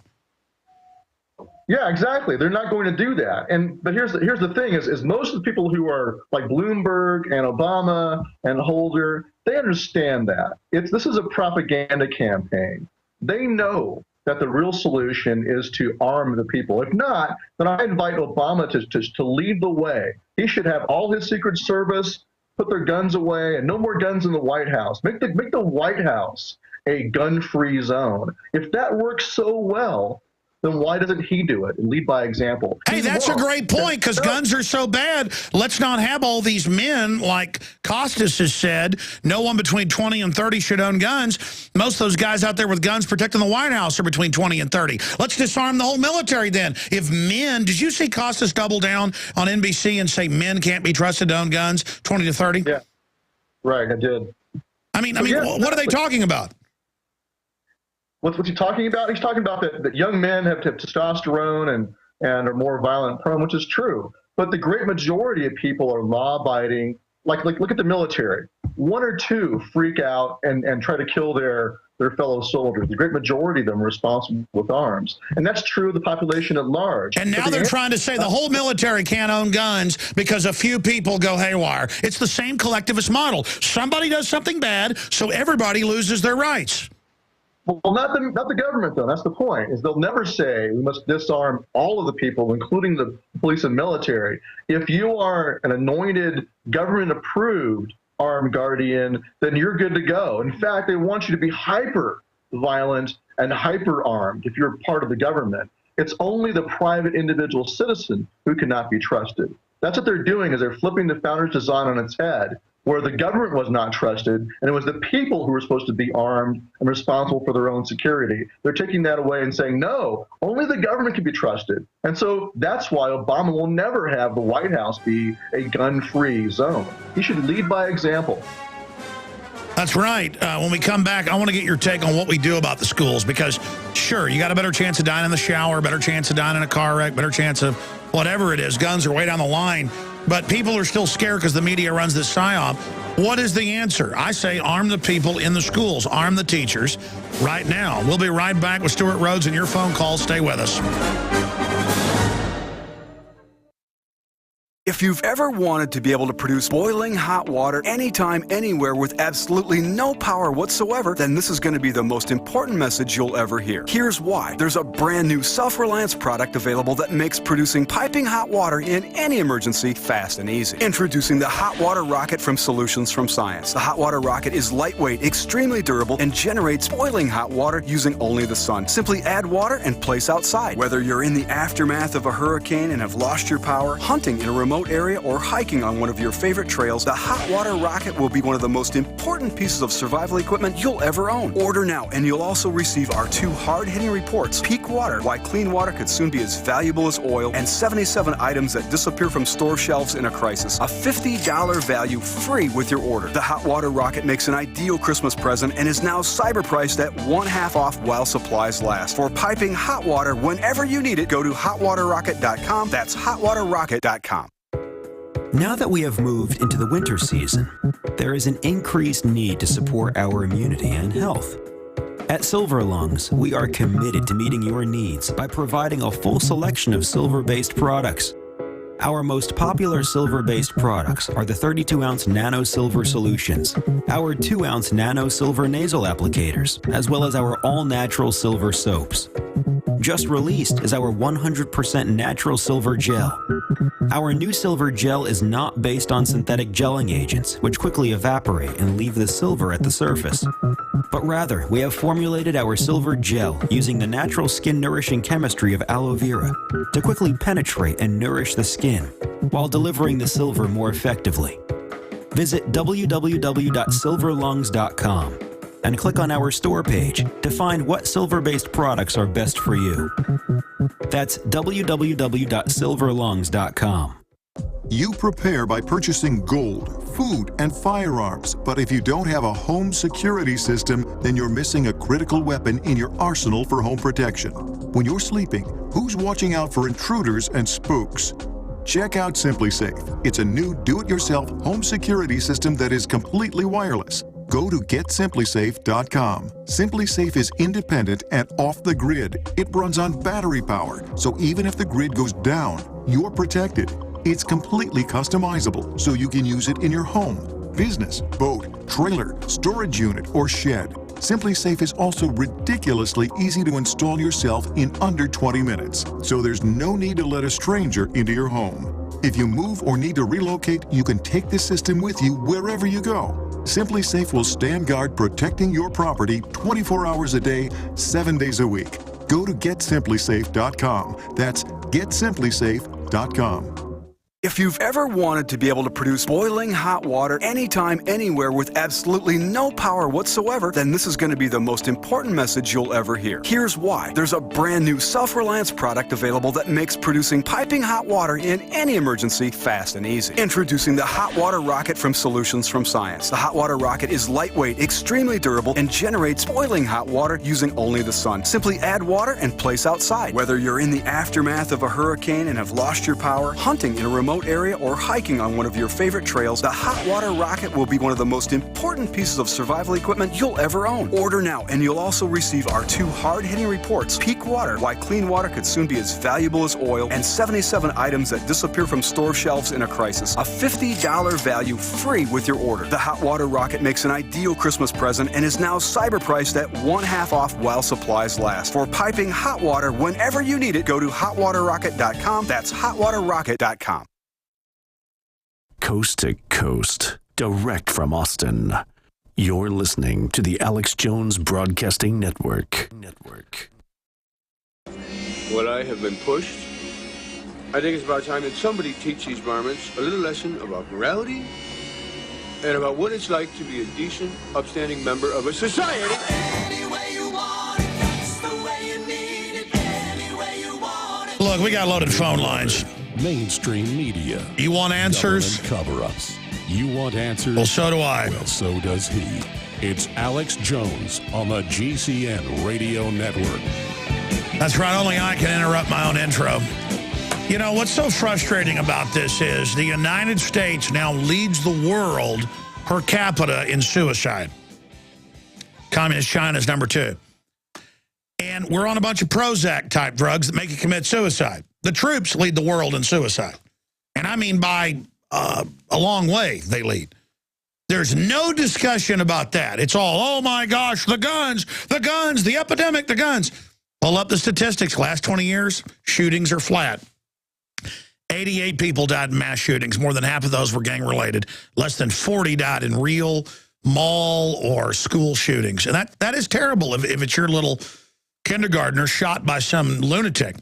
Yeah, exactly. They're not going to do that. But here's the thing: is most of the people who are like Bloomberg and Obama and Holder, they understand that this is a propaganda campaign. They know that the real solution is to arm the people. If not, then I invite Obama to lead the way. He should have all his Secret Service put their guns away, and no more guns in the White House. Make the White House a gun-free zone. If that works so well, then why doesn't he do it and lead by example?
Hey, that's a great point, because guns are so bad. Let's not have all these men, like Costas has said, no one between 20 and 30 should own guns. Most of those guys out there with guns protecting the White House are between 20 and 30. Let's disarm the whole military then. If men, did you see Costas double down on NBC and say men can't be trusted to own guns, 20 to 30?
Yeah, right, I did.
I mean, what are they talking about?
What's he talking about? He's talking about that young men have testosterone and are more violent prone, which is true. But the great majority of people are law-abiding. Like look at the military. 1 or 2 freak out and try to kill their fellow soldiers. The great majority of them are responsible with arms. And that's true of the population at large.
And now they're trying to say the whole military can't own guns because a few people go haywire. It's the same collectivist model. Somebody does something bad, so everybody loses their rights.
Well, not the government, though. That's the point, is they'll never say we must disarm all of the people, including the police and military. If you are an anointed, government-approved armed guardian, then you're good to go. In fact, they want you to be hyper-violent and hyper-armed if you're part of the government. It's only the private individual citizen who cannot be trusted. That's what they're doing, is they're flipping the founder's design on its head, where the government was not trusted, and it was the people who were supposed to be armed and responsible for their own security. They're taking that away and saying, no, only the government can be trusted. And so that's why Obama will never have the White House be a gun-free zone. He should lead by example.
That's right. When we come back, I want to get your take on what we do about the schools, because sure, you got a better chance of dying in the shower, better chance of dying in a car wreck, better chance of whatever it is. Guns are way down the line, but people are still scared because the media runs this psyop. What is the answer? I say arm the people in the schools, arm the teachers right now. We'll be right back with Stuart Rhodes and your phone calls. Stay with us.
If you've ever wanted to be able to produce boiling hot water anytime, anywhere with absolutely no power whatsoever, then this is going to be the most important message you'll ever hear. Here's why. There's a brand new Self-Reliance product available that makes producing piping hot water in any emergency fast and easy. Introducing the Hot Water Rocket from Solutions from Science. The Hot Water Rocket is lightweight, extremely durable, and generates boiling hot water using only the sun. Simply add water and place outside. Whether you're in the aftermath of a hurricane and have lost your power, hunting in a remote area, or hiking on one of your favorite trails, the Hot Water Rocket will be one of the most important pieces of survival equipment you'll ever own. Order now, and you'll also receive our 2 hard-hitting reports, Peak Water, Why Clean Water Could Soon Be as Valuable as Oil, and 77 items that disappear from store shelves in a crisis. A $50 value free with your order. The Hot Water Rocket makes an ideal Christmas present and is now cyber priced at 1/2 off while supplies last. For piping hot water whenever you need it, go to hotwaterrocket.com. That's hotwaterrocket.com.
Now that we have moved into the winter season, there is an increased need to support our immunity and health. At Silver Lungs, we are committed to meeting your needs by providing a full selection of silver-based products. Our most popular silver-based products are the 32-ounce Nano Silver Solutions, our 2-ounce Nano Silver Nasal Applicators, as well as our all-natural silver soaps. Just released is our 100% natural silver gel. Our new silver gel is not based on synthetic gelling agents, which quickly evaporate and leave the silver at the surface. But rather, we have formulated our silver gel using the natural skin-nourishing chemistry of aloe vera to quickly penetrate and nourish the skin, while delivering the silver more effectively. Visit www.silverlungs.com and click on our store page to find what silver-based products are best for you. That's www.silverlungs.com.
You prepare by purchasing gold, food, and firearms, but if you don't have a home security system, then you're missing a critical weapon in your arsenal for home protection. When you're sleeping, who's watching out for intruders and spooks? Check out SimpliSafe. It's a new do-it-yourself home security system that is completely wireless. Go to GetSimpliSafe.com. SimpliSafe is independent and off the grid. It runs on battery power, so even if the grid goes down, you're protected. It's completely customizable, so you can use it in your home, business, boat, trailer, storage unit, or shed. SimpliSafe is also ridiculously easy to install yourself in under 20 minutes, so there's no need to let a stranger into your home. If you move or need to relocate, you can take the system with you wherever you go. SimpliSafe will stand guard protecting your property 24 hours a day, 7 days a week. Go to GetSimpliSafe.com. That's GetSimpliSafe.com.
If you've ever wanted to be able to produce boiling hot water anytime, anywhere with absolutely no power whatsoever, then this is going to be the most important message you'll ever hear. Here's why. There's a brand new Self-Reliance product available that makes producing piping hot water in any emergency fast and easy. Introducing the Hot Water Rocket from Solutions from Science. The Hot Water Rocket is lightweight, extremely durable, and generates boiling hot water using only the sun. Simply add water and place outside. Whether you're in the aftermath of a hurricane and have lost your power, hunting in a remote area, or hiking on one of your favorite trails, the Hot Water Rocket will be one of the most important pieces of survival equipment you'll ever own. Order now, and you'll also receive our 2 hard-hitting reports, Peak Water, Why Clean Water Could Soon Be as Valuable as Oil, and 77 items that disappear from store shelves in a crisis. A $50 value free with your order. The Hot Water Rocket makes an ideal Christmas present and is now cyber priced at 1/2 off while supplies last. For piping hot water whenever you need it, go to hotwaterrocket.com. That's hotwaterrocket.com.
Coast to coast, direct from Austin. You're listening to the Alex Jones Broadcasting Network.
what I have been pushed. I think it's about time that somebody teach these varmints a little lesson about morality and about what it's like to be a decent, upstanding member of a society.
Look, we got loaded phone lines.
Mainstream media.
You want answers?
Cover-ups. You want answers?
Well, so do I.
Well, so does he. It's Alex Jones on the GCN Radio Network.
That's right. Only I can interrupt my own intro. You know, what's so frustrating about this is the United States now leads the world per capita in suicide. Communist China's number 2. And we're on a bunch of Prozac-type drugs that make you commit suicide. The troops lead the world in suicide. And I mean by a long way they lead. There's no discussion about that. It's all, oh my gosh, the guns, the epidemic, the guns. Pull up the statistics. Last 20 years, shootings are flat. 88 people died in mass shootings. More than half of those were gang-related. Less than 40 died in real mall or school shootings. And that is terrible if it's your little kindergartner shot by some lunatic.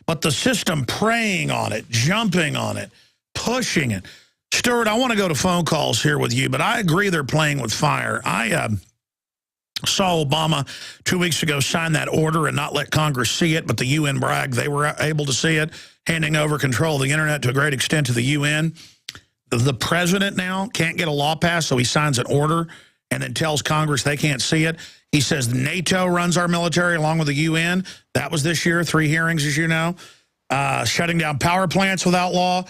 But the system preying on it, jumping on it, pushing it. Stuart, I want to go to phone calls here with you, but I agree they're playing with fire. I saw Obama 2 weeks ago sign that order and not let Congress see it, but the UN bragged they were able to see it, handing over control of the internet to a great extent to the UN. The president now can't get a law passed, so he signs an order and then tells Congress they can't see it. He says NATO runs our military along with the UN. That was this year, 3 hearings, as you know. Shutting down power plants without law.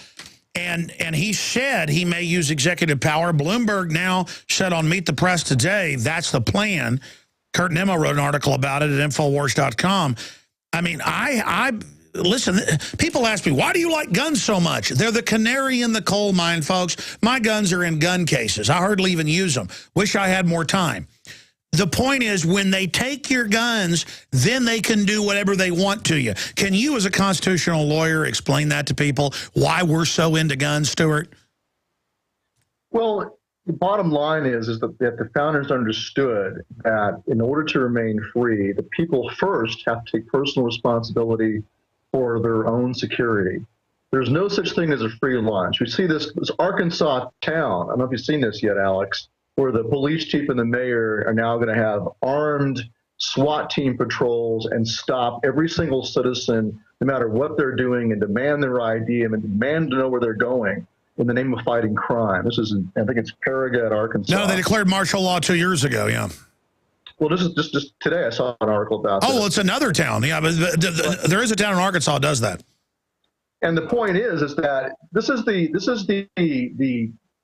And he said he may use executive power. Bloomberg now said on Meet the Press today, that's the plan. Kurt Nimmo wrote an article about it at Infowars.com. I mean, listen, people ask me, why do you like guns so much? They're the canary in the coal mine, folks. My guns are in gun cases. I hardly even use them. Wish I had more time. The point is, when they take your guns, then they can do whatever they want to you. Can you, as a constitutional lawyer, explain that to people, why we're so into guns, Stuart?
Well, the bottom line is that the founders understood that in order to remain free, the people first have to take personal responsibility for their own security. There's no such thing as a free lunch. We see this Arkansas town. I don't know if you've seen this yet, Alex, where the police chief and the mayor are now going to have armed SWAT team patrols and stop every single citizen, no matter what they're doing, and demand their ID and demand to know where they're going in the name of fighting crime. This is, I think it's Paragat, Arkansas.
No, they declared martial law 2 years ago, yeah.
Well, this is just today I saw an article about this.
Oh, well, it's another town. Yeah, but there is a town in Arkansas that does that.
And the point is that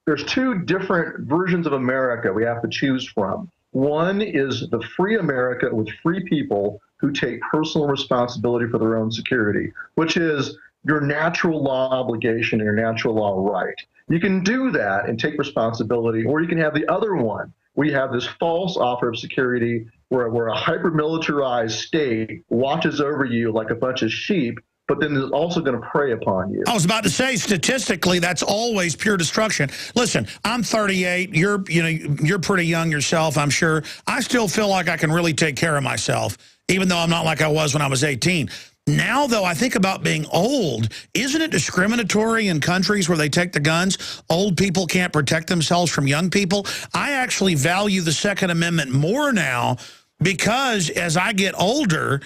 there's 2 different versions of America we have to choose from. One is the free America with free people who take personal responsibility for their own security, which is your natural law obligation and your natural law right. You can do that and take responsibility, or you can have the other one. We have this false offer of security where a hyper-militarized state watches over you like a bunch of sheep, but then is also going to prey upon you.
I was about to say, statistically, that's always pure destruction. Listen, I'm 38. You're pretty young yourself, I'm sure. I still feel like I can really take care of myself, even though I'm not like I was when I was 18. Now, though, I think about being old. Isn't it discriminatory in countries where they take the guns? Old people can't protect themselves from young people. I actually value the Second Amendment more now because as I get older,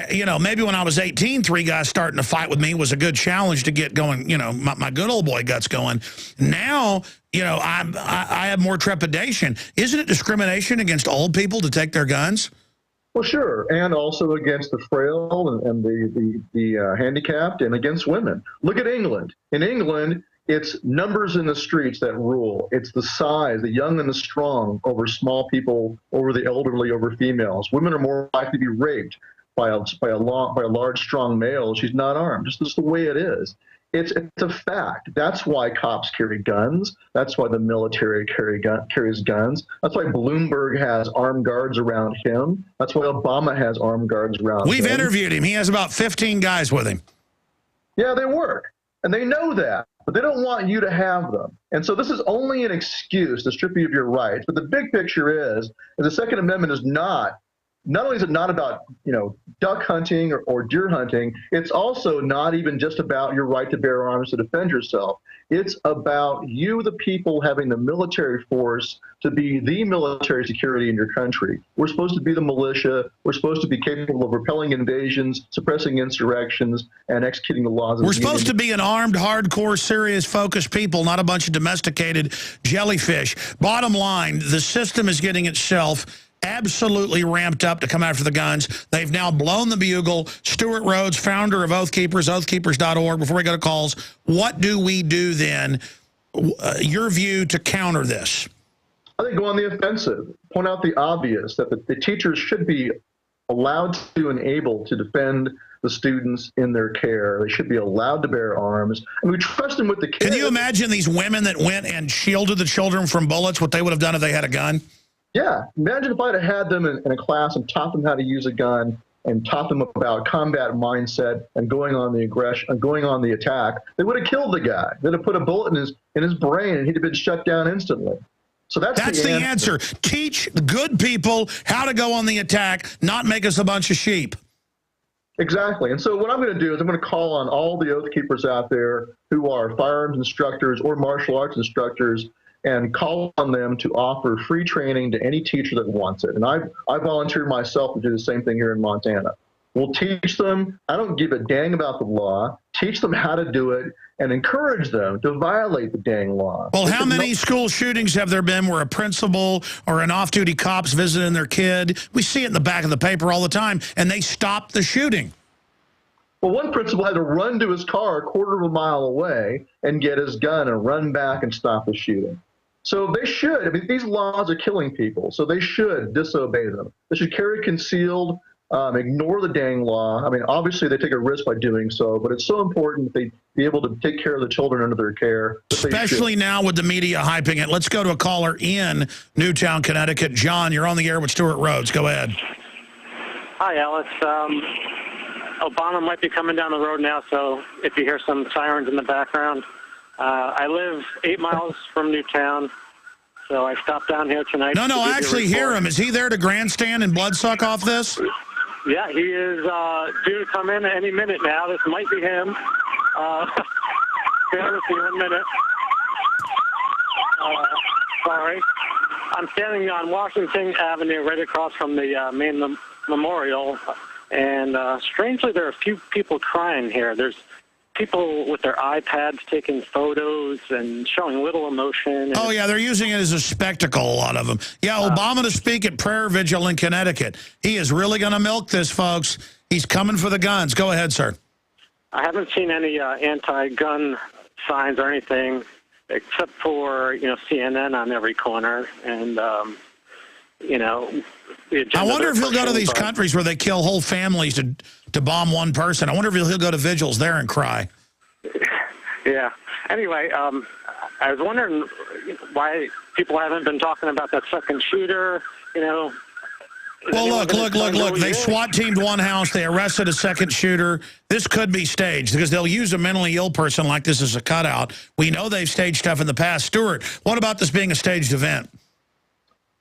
you know, maybe when I was 18, 3 guys starting to fight with me was a good challenge to get going, you know, my good old boy guts going. Now, you know, I have more trepidation. Isn't it discrimination against old people to take their guns?
Well, sure, and also against the frail and the handicapped and against women. Look at England. In England, it's numbers in the streets that rule. It's the size, the young and the strong over small people, over the elderly, over females. Women are more likely to be raped by a large, strong male. She's not armed. Just the way it is. It's a fact. That's why cops carry guns. That's why the military carries guns. That's why Bloomberg has armed guards around him. That's why Obama has armed guards around him.
We've interviewed him. He has about 15 guys with him.
Yeah, they work. And they know that. But they don't want you to have them. And so this is only an excuse to strip you of your rights. But the big picture is the Second Amendment is not not only is it not about, duck hunting or deer hunting, it's also not even just about your right to bear arms to defend yourself. It's about you, the people, having the military force to be the military security in your country. We're supposed to be the militia. We're supposed to be capable of repelling invasions, suppressing insurrections, and executing the laws.
We're supposed to be an armed, hardcore, serious, focused people, not a bunch of domesticated jellyfish. Bottom line, the system is getting itself absolutely ramped up to come after the guns. They've now blown the bugle. Stuart Rhodes, founder of Oath Keepers, oathkeepers.org. Before we go to calls, what do we do then? Your view to counter this?
I think go on the offensive. Point out the obvious, that the teachers should be allowed to and able to defend the students in their care. They should be allowed to bear arms. And we trust them with the kids.
Can you imagine these women that went and shielded the children from bullets, what they would have done if they had a gun?
Yeah, imagine if I'd have had them in a class and taught them how to use a gun and taught them about combat mindset and going on the aggression and going on the attack. They would have killed the guy. They'd have put a bullet in his brain and he'd have been shut down instantly. So that's the answer.
Teach good people how to go on the attack, not make us a bunch of sheep.
Exactly. And so what I'm going to do is I'm going to call on all the Oath Keepers out there who are firearms instructors or martial arts instructors and call on them to offer free training to any teacher that wants it. And I volunteered myself to do the same thing here in Montana. We'll teach them. I don't give a dang about the law. Teach them how to do it and encourage them to violate the dang law.
Well, how many school shootings have there been where a principal or an off-duty cop's visiting their kid? We see it in the back of the paper all the time, and they stop the shooting.
Well, one principal had to run to his car a quarter of a mile away and get his gun and run back and stop the shooting. So they should. I mean, these laws are killing people, so they should disobey them. They should carry concealed, ignore the dang law. I mean, obviously they take a risk by doing so, but it's so important that they be able to take care of the children under their care.
Especially now with the media hyping it. Let's go to a caller in Newtown, Connecticut. John, you're on the air with Stuart Rhodes. Go ahead.
Hi, Alex. Obama might be coming down the road now, so if you hear some sirens in the background. I live 8 miles from Newtown, so I stopped down here tonight.
No, I actually hear him. Is he there to grandstand and bloodsuck off this?
Yeah, he is due to come in any minute now. This might be him. Bear with me 1 minute. Sorry. I'm standing on Washington Avenue right across from the main memorial, and strangely there are a few people crying here. There's people with their iPads taking photos and showing little emotion.
Oh, yeah, they're using it as a spectacle, a lot of them. Yeah, Obama to speak at prayer vigil in Connecticut. He is really going to milk this, folks. He's coming for the guns. Go ahead, sir.
I haven't seen any anti-gun signs or anything except for, CNN on every corner. And,
I wonder if he'll go to these countries where they kill whole families to bomb one person. I wonder if he'll go to vigils there and cry.
Yeah. Anyway, I was wondering why people haven't been talking about that second shooter,
Well, look. They SWAT teamed one house. They arrested a second shooter. This could be staged because they'll use a mentally ill person like this as a cutout. We know they've staged stuff in the past. Stuart, what about this being a staged event?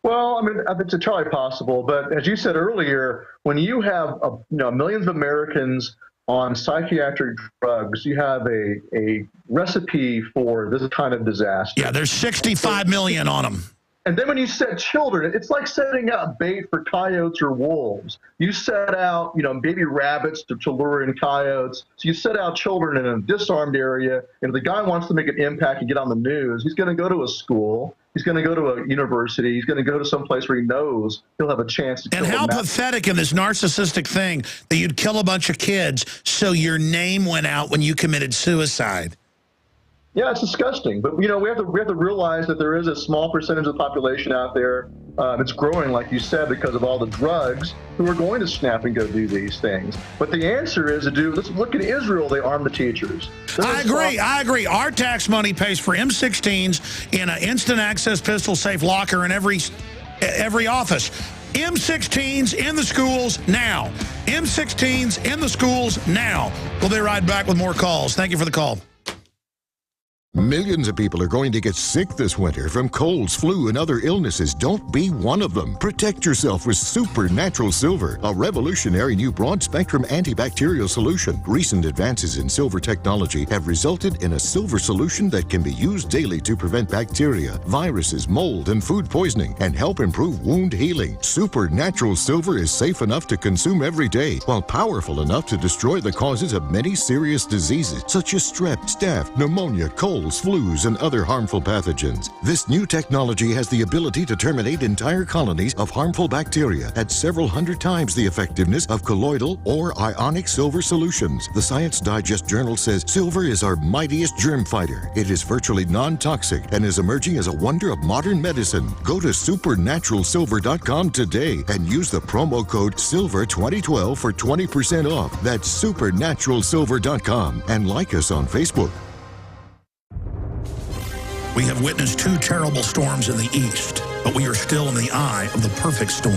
Well, I mean, it's entirely possible. But as you said earlier, when you have millions of Americans on psychiatric drugs, you have a recipe for this kind of disaster.
Yeah, there's 65 million on them.
And then when you set children, it's like setting out bait for coyotes or wolves. You set out, baby rabbits to lure in coyotes. So you set out children in a disarmed area. And if the guy wants to make an impact and get on the news, he's going to go to a school. He's going to go to a university. He's going to go to some place where he knows he'll have a chance to kill
And how pathetic in this narcissistic thing that you'd kill a bunch of kids so your name went out when you committed suicide.
Yeah, it's disgusting. But, we have to realize that there is a small percentage of the population out there. It's growing, like you said, because of all the drugs who are going to snap and go do these things. But the answer is let's look at Israel. They arm the teachers.
I agree. Our tax money pays for M16s in an instant access pistol safe locker in every office. M16s in the schools now. M16s in the schools now. We'll be right back with more calls. Thank you for the call.
Millions of people are going to get sick this winter from colds, flu, and other illnesses. Don't be one of them. Protect yourself with Supernatural Silver, a revolutionary new broad-spectrum antibacterial solution. Recent advances in silver technology have resulted in a silver solution that can be used daily to prevent bacteria, viruses, mold, and food poisoning, and help improve wound healing. Supernatural Silver is safe enough to consume every day, while powerful enough to destroy the causes of many serious diseases, such as strep, staph, pneumonia, colds, flus, and other harmful pathogens. This new technology has the ability to terminate entire colonies of harmful bacteria at several hundred times the effectiveness of colloidal or ionic silver solutions. The Science Digest journal says silver is our mightiest germ fighter. It is virtually non-toxic and is emerging as a wonder of modern medicine. Go to supernaturalsilver.com today and use the promo code SILVER2012 for 20% off. That's supernaturalsilver.com, and like us on Facebook.
We have witnessed 2 terrible storms in the east, but we are still in the eye of the perfect storm.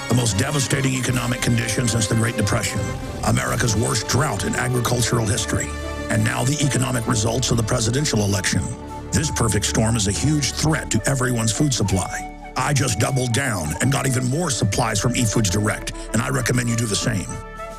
The most devastating economic conditions since the Great Depression, America's worst drought in agricultural history, and now the economic results of the presidential election. This perfect storm is a huge threat to everyone's food supply. I just doubled down and got even more supplies from eFoods Direct, and I recommend you do the same.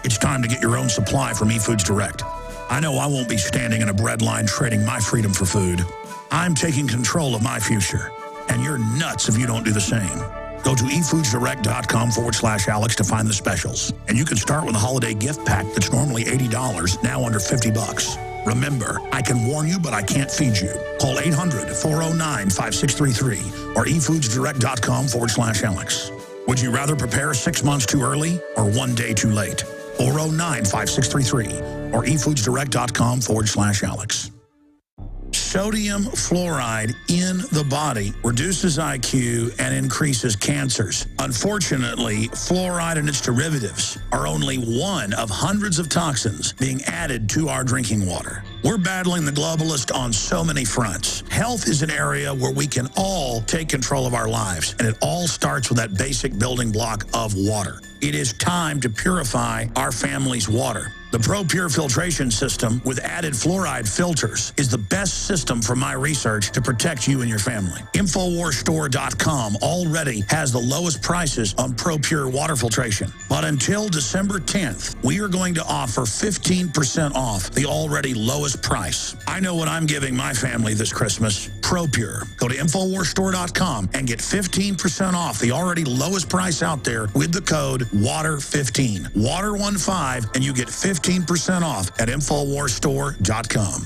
It's time to get your own supply from eFoods Direct. I know I won't be standing in a bread line trading my freedom for food. I'm taking control of my future, and you're nuts if you don't do the same. Go to efoodsdirect.com/Alex to find the specials. And you can start with a holiday gift pack that's normally $80, now under $50. Remember, I can warn you, but I can't feed you. Call 800-409-5633 or efoodsdirect.com/Alex. Would you rather prepare 6 months too early or 1 day too late? 409-5633 or efoodsdirect.com/Alex. Sodium fluoride in the body reduces IQ and increases cancers. Unfortunately, fluoride and its derivatives are only one of hundreds of toxins being added to our drinking water. We're battling the globalist on so many fronts. Health is an area where we can all take control of our lives, and it all starts with that basic building block of water. It is time to purify our family's water. The ProPure filtration system with added fluoride filters is the best system from my research to protect you and your family. InfoWarsStore.com already has the lowest prices on ProPure water filtration. But until December 10th, we are going to offer 15% off the already lowest price. I know what I'm giving my family this Christmas. ProPure. Go to InfoWarsStore.com and get 15% off the already lowest price out there with the code WATER15. WATER15, and you get 15% off at InfoWarsStore.com.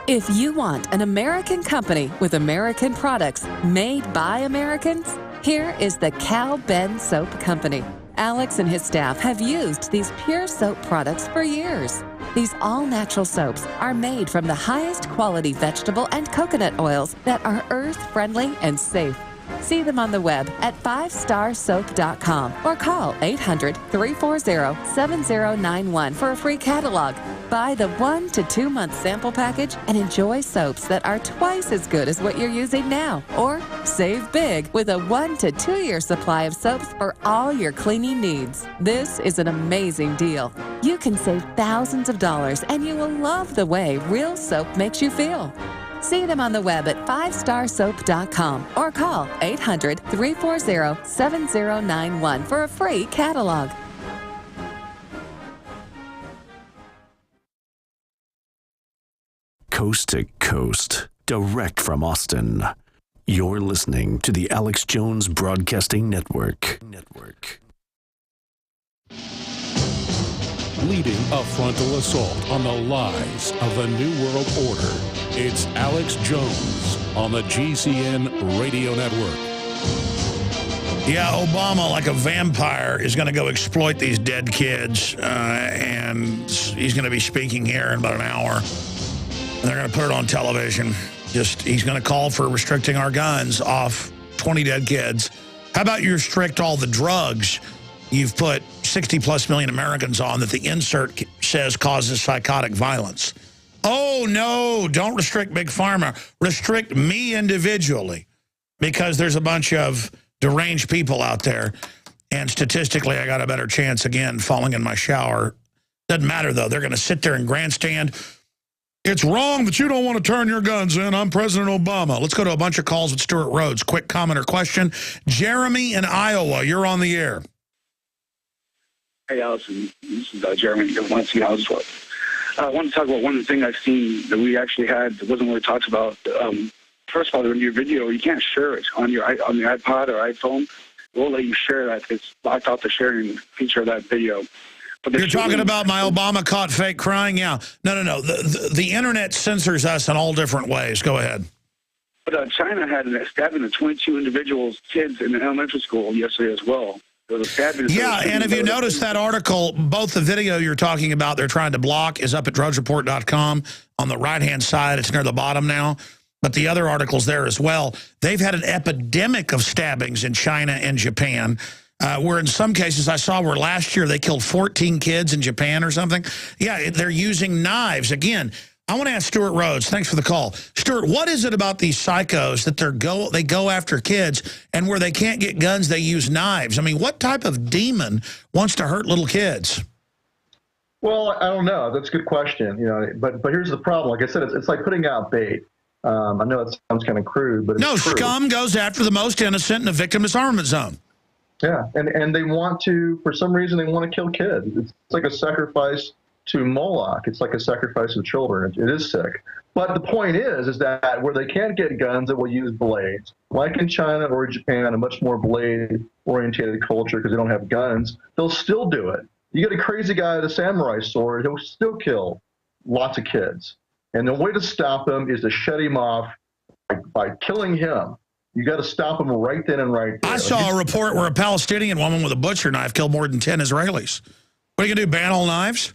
If you want an American company with American products made by Americans, here is the Cal Ben Soap Company. Alex and his staff have used these pure soap products for years. These all-natural soaps are made from the highest quality vegetable and coconut oils that are earth-friendly and safe. See them on the web at 5starsoap.com or call 800-340-7091 for a free catalog. Buy the 1 to 2 month sample package and enjoy soaps that are twice as good as what you're using now. Or save big with a 1 to 2 year supply of soaps for all your cleaning needs. This is an amazing deal. You can save thousands of dollars, and you will love the way real soap makes you feel. See them on the web at 5starsoap.com or call 800-340-7091 for a free catalog.
Coast to coast, direct from Austin. You're listening to the Alex Jones Broadcasting Network.
Leading a frontal assault on the lies of the New World Order. It's Alex Jones on the GCN Radio Network.
Yeah, Obama, like a vampire, is going to go exploit these dead kids, and he's going to be speaking here in about an hour. And they're going to put it on television. He's going to call for restricting our guns off 20 dead kids. How about you restrict all the drugs you've put 60-plus million Americans on that the insert says causes psychotic violence? Oh, no, don't restrict Big Pharma. Restrict me individually, because there's a bunch of deranged people out there. And statistically, I got a better chance, again, falling in my shower. Doesn't matter, though. They're going to sit there and grandstand. It's wrong that you don't want to turn your guns in. I'm President Obama. Let's go to a bunch of calls with Stuart Rhodes. Quick comment or question. Jeremy in Iowa, you're on the air.
Hey, Allison. This is Jeremy. I want to see how this works. I want to talk about one thing I've seen that we actually had that wasn't really talked about. First of all, in your video, you can't share it on your iPod or iPhone. It won't let you share that. It's blocked out the sharing feature of that video.
You're talking about my Obama caught fake crying? Yeah. No. The internet censors us in all different ways. Go ahead.
But China had a stabbing of 22 individuals, kids in an elementary school yesterday as well. There was a stabbing.
Yeah, and if you notice that article, both the video you're talking about they're trying to block is up at drugsreport.com. On the right-hand side, it's near the bottom now. But the other article's there as well. They've had an epidemic of stabbings in China and Japan. Where in some cases I saw where last year they killed 14 kids in Japan or something. Yeah, they're using knives. Again, I want to ask Stuart Rhodes. Thanks for the call. Stuart, what is it about these psychos that they go after kids, and where they can't get guns, they use knives? I mean, what type of demon wants to hurt little kids?
Well, I don't know. That's a good question. You know, but here's the problem. Like I said, it's like putting out bait. I know it sounds kind of crude, but it's true.
Scum goes after the most innocent in a victim disarmament zone.
Yeah, and they want to, for some reason, they want to kill kids. It's like a sacrifice to Moloch. It's like a sacrifice of children. It is sick. But the point is that where they can't get guns, they will use blades. Like in China or Japan, a much more blade-oriented culture because they don't have guns, they'll still do it. You get a crazy guy with a samurai sword, he'll still kill lots of kids. And the way to stop him is to shut him off by killing him. You got to stop them right then and right there.
I saw a report where a Palestinian woman with a butcher knife killed more than 10 Israelis. What are you going to do, ban all knives?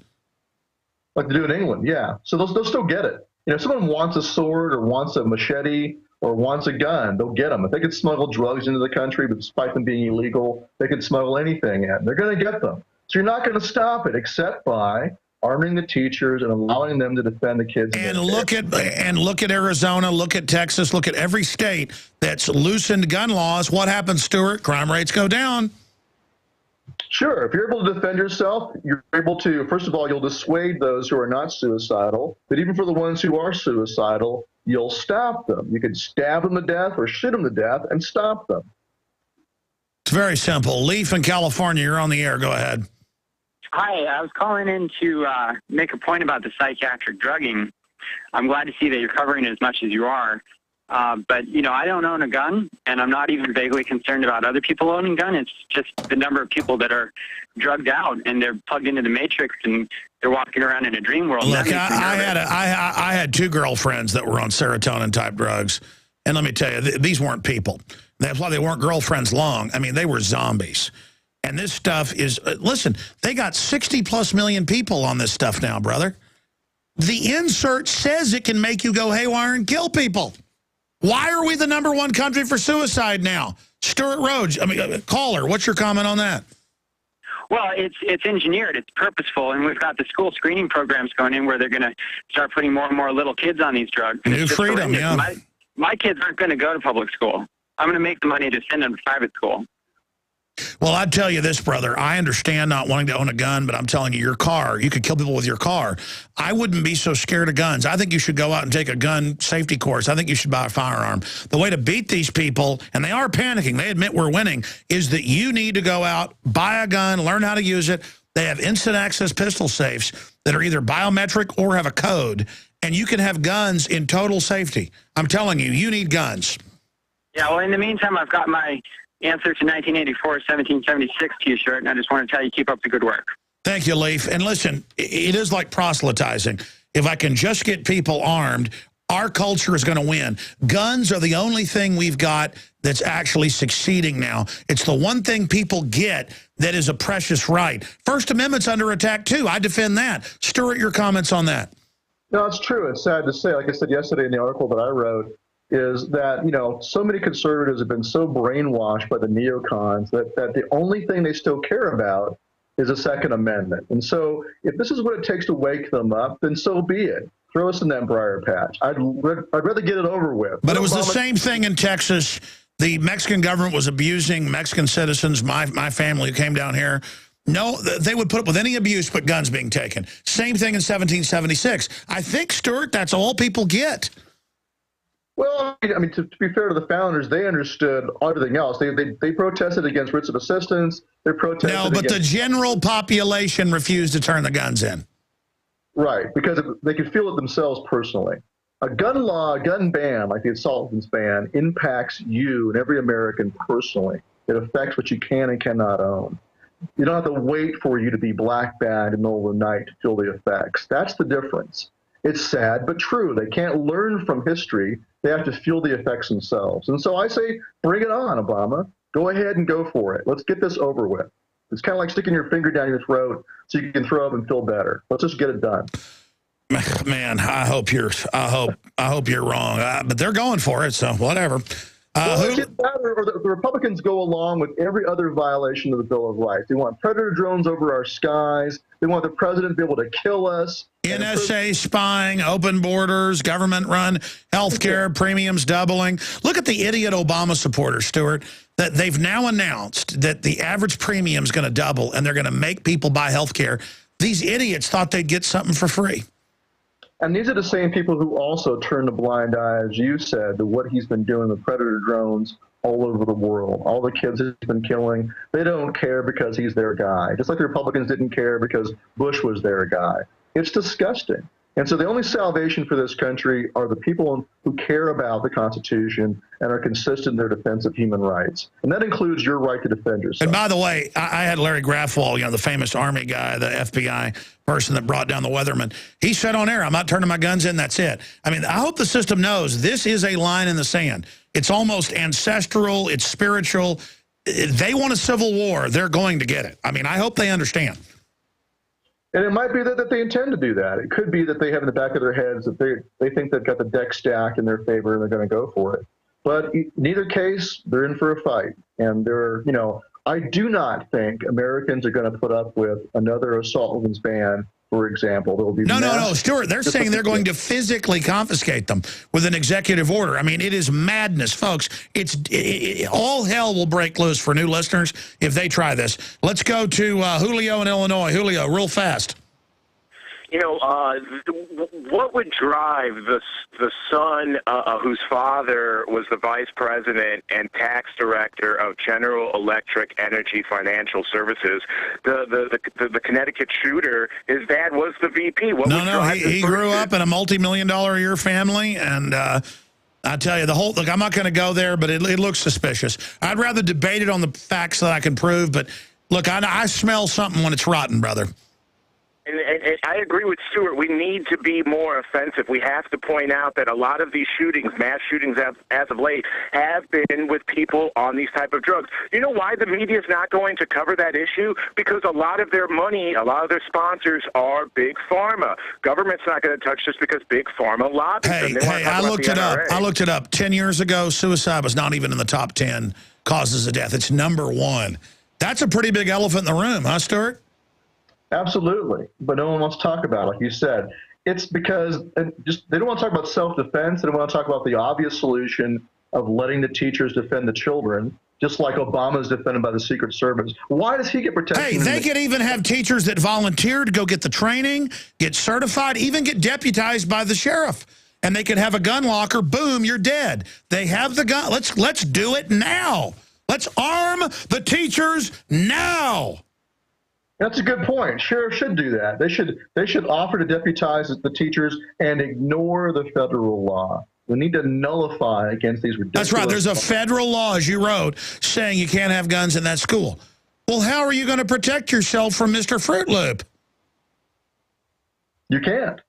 Like they do in England, yeah. So they'll still get it. You know, if someone wants a sword or wants a machete or wants a gun, they'll get them. If they could smuggle drugs into the country, but despite them being illegal, they could smuggle anything in. They're going to get them. So you're not going to stop it except by arming the teachers and allowing them to defend the kids.
And look at Arizona, look at Texas, look at every state that's loosened gun laws. What happens, Stuart? Crime rates go down.
Sure. If you're able to defend yourself, you're able to, first of all, you'll dissuade those who are not suicidal. But even for the ones who are suicidal, you'll stop them. You can stab them to death or shoot them to death and stop them.
It's very simple. Leaf in California, you're on the air. Go ahead.
Hi, I was calling in to make a point about the psychiatric drugging. I'm glad to see that you're covering it as much as you are. But, you know, I don't own a gun, and I'm not even vaguely concerned about other people owning a gun. It's just the number of people that are drugged out, and they're plugged into the Matrix, and they're walking around in a dream world.
Look, I had two girlfriends that were on serotonin-type drugs, and let me tell you, these weren't people. That's why they weren't girlfriends long. I mean, they were zombies. And this stuff is, listen, they got 60+ million people on this stuff now, brother. The insert says it can make you go haywire and kill people. Why are we the #1 country for suicide now? Stuart Rhodes, I mean, caller, what's your comment on that?
Well, it's engineered, it's purposeful, and we've got the school screening programs going in where they're going to start putting more and more little kids on these drugs. And
New freedom, yeah.
My kids aren't going to go to public school. I'm going to make the money to send them to private school.
Well, I'd tell you this, brother. I understand not wanting to own a gun, but I'm telling you, your car, you could kill people with your car. I wouldn't be so scared of guns. I think you should go out and take a gun safety course. I think you should buy a firearm. The way to beat these people, and they are panicking, they admit we're winning, is that you need to go out, buy a gun, learn how to use it. They have instant access pistol safes that are either biometric or have a code, and you can have guns in total safety. I'm telling you, you need guns.
Yeah, well, in the meantime, I've got my answer to 1984 1776 T-shirt, and I just want to tell you, keep up the good work.
Thank you, Leaf. And listen, it is like proselytizing. If I can just get people armed, our culture is going to win. Guns are the only thing we've got that's actually succeeding now. It's the one thing people get that is a precious right. First Amendment's under attack, too. I defend that. Stuart, your comments on that.
No, it's true. It's sad to say, like I said yesterday in the article that I wrote, is that, you know, so many conservatives have been so brainwashed by the neocons that the only thing they still care about is a Second Amendment. And so if this is what it takes to wake them up, then so be it. Throw us in that briar patch. I'd rather get it over with.
But it was the same thing in Texas. The Mexican government was abusing Mexican citizens, my family who came down here. No, they would put up with any abuse but guns being taken. Same thing in 1776. I think, Stuart, that's all people get.
Well, I mean, to be fair to the founders, they understood everything else. They protested against writs of assistance. They protested.
No, but the general population refused to turn the guns in.
Right, because they could feel it themselves personally. A gun law, a gun ban, like the assault weapons ban, impacts you and every American personally. It affects what you can and cannot own. You don't have to wait for you to be black bagged in the middle of the night to feel the effects. That's the difference. It's sad, but true. They can't learn from history. They have to feel the effects themselves. And so I say, bring it on, Obama. Go ahead and go for it. Let's get this over with. It's kind of like sticking your finger down your throat so you can throw up and feel better. Let's just get it done.
Man, I hope you're wrong. But they're going for it, so whatever.
Well, the Republicans go along with every other violation of the Bill of Rights. They want predator drones over our skies. They want the president to be able to kill us.
NSA spying, open borders, government-run health care, premiums doubling. Look at the idiot Obama supporters, Stuart, that they've now announced that the average premium is going to double and they're going to make people buy health care. These idiots thought they'd get something for free.
And these are the same people who also turn a blind eye, as you said, to what he's been doing with predator drones all over the world. All the kids he's been killing, they don't care because he's their guy. Just like the Republicans didn't care because Bush was their guy. It's disgusting. And so the only salvation for this country are the people who care about the Constitution and are consistent in their defense of human rights. And that includes your right to defend yourself.
And by the way, I had Larry Grafwald, the famous Army guy, the FBI person that brought down the Weatherman. He said on air, I'm not turning my guns in, that's it. I mean, I hope the system knows this is a line in the sand. It's almost ancestral, it's spiritual. They want a civil war, they're going to get it. I mean, I hope they understand.
And it might be that they intend to do that. It could be that they have in the back of their heads that they think they've got the deck stacked in their favor and they're going to go for it. But in either case, they're in for a fight. And I do not think Americans are going to put up with another assault weapons ban, for example. There will be
No, Stuart, they're saying they're going to physically confiscate them with an executive order. I mean, it is madness, folks. All hell will break loose for new listeners if they try this. Let's go to Julio in Illinois. Julio, real fast.
What would drive the son whose father was the vice president and tax director of General Electric Energy Financial Services? The Connecticut shooter, his dad was the VP.
He grew up in a multi-million-dollar-a-year family, and I tell you, look, I'm not going to go there, but it looks suspicious. I'd rather debate it on the facts that I can prove, but look, I smell something when it's rotten, brother.
And I agree with Stuart. We need to be more offensive. We have to point out that a lot of these shootings, mass shootings as of late, have been with people on these type of drugs. You know why the media is not going to cover that issue? Because a lot of their money, a lot of their sponsors are Big Pharma. Government's not going to touch this because Big Pharma lobbies them.
Hey, I looked it up. I looked it up. 10 years ago, suicide was not even in the top 10 causes of death. It's number 1. That's a pretty big elephant in the room, huh, Stuart?
Absolutely, but no one wants to talk about it, like you said. It's because they don't want to talk about self-defense. They don't want to talk about the obvious solution of letting the teachers defend the children, just like Obama's defended by the Secret Service. Why does he get protection?
Hey, they could even have teachers that volunteer to go get the training, get certified, even get deputized by the sheriff. And they could have a gun locker. Boom, you're dead. They have the gun. Let's do it now. Let's arm the teachers now.
That's a good point. Sheriff should do that. They should offer to deputize the teachers and ignore the federal law. We need to nullify against these ridiculous...
That's right. There's a federal law, as you wrote, saying you can't have guns in that school. Well, how are you going to protect yourself from Mr. Fruit Loop?
You can't.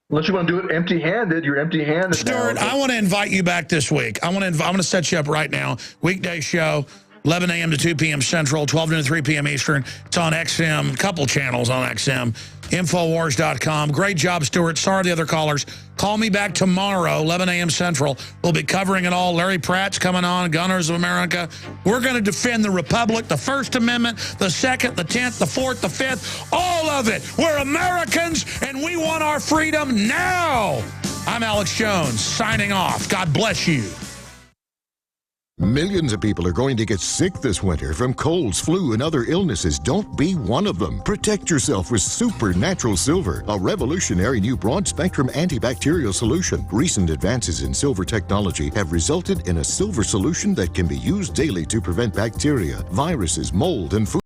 Unless you want to do it empty-handed, you're empty-handed.
Stuart, I want to invite you back this week. I'm going to set you up right now. Weekday show, 11 a.m. to 2 p.m. Central, 12 noon to 3 p.m. Eastern. It's on XM, a couple channels on XM, Infowars.com. Great job, Stuart. Sorry the other callers. Call me back tomorrow, 11 a.m. Central. We'll be covering it all. Larry Pratt's coming on, Gunners of America. We're going to defend the Republic, the First Amendment, the Second, the 10th, the 4th, the 5th, all of it. We're Americans, and we want our freedom now. I'm Alex Jones, signing off. God bless you.
Millions of people are going to get sick this winter from colds, flu, and other illnesses. Don't be one of them. Protect yourself with Supernatural Silver, a revolutionary new broad-spectrum antibacterial solution. Recent advances in silver technology have resulted in a silver solution that can be used daily to prevent bacteria, viruses, mold, and food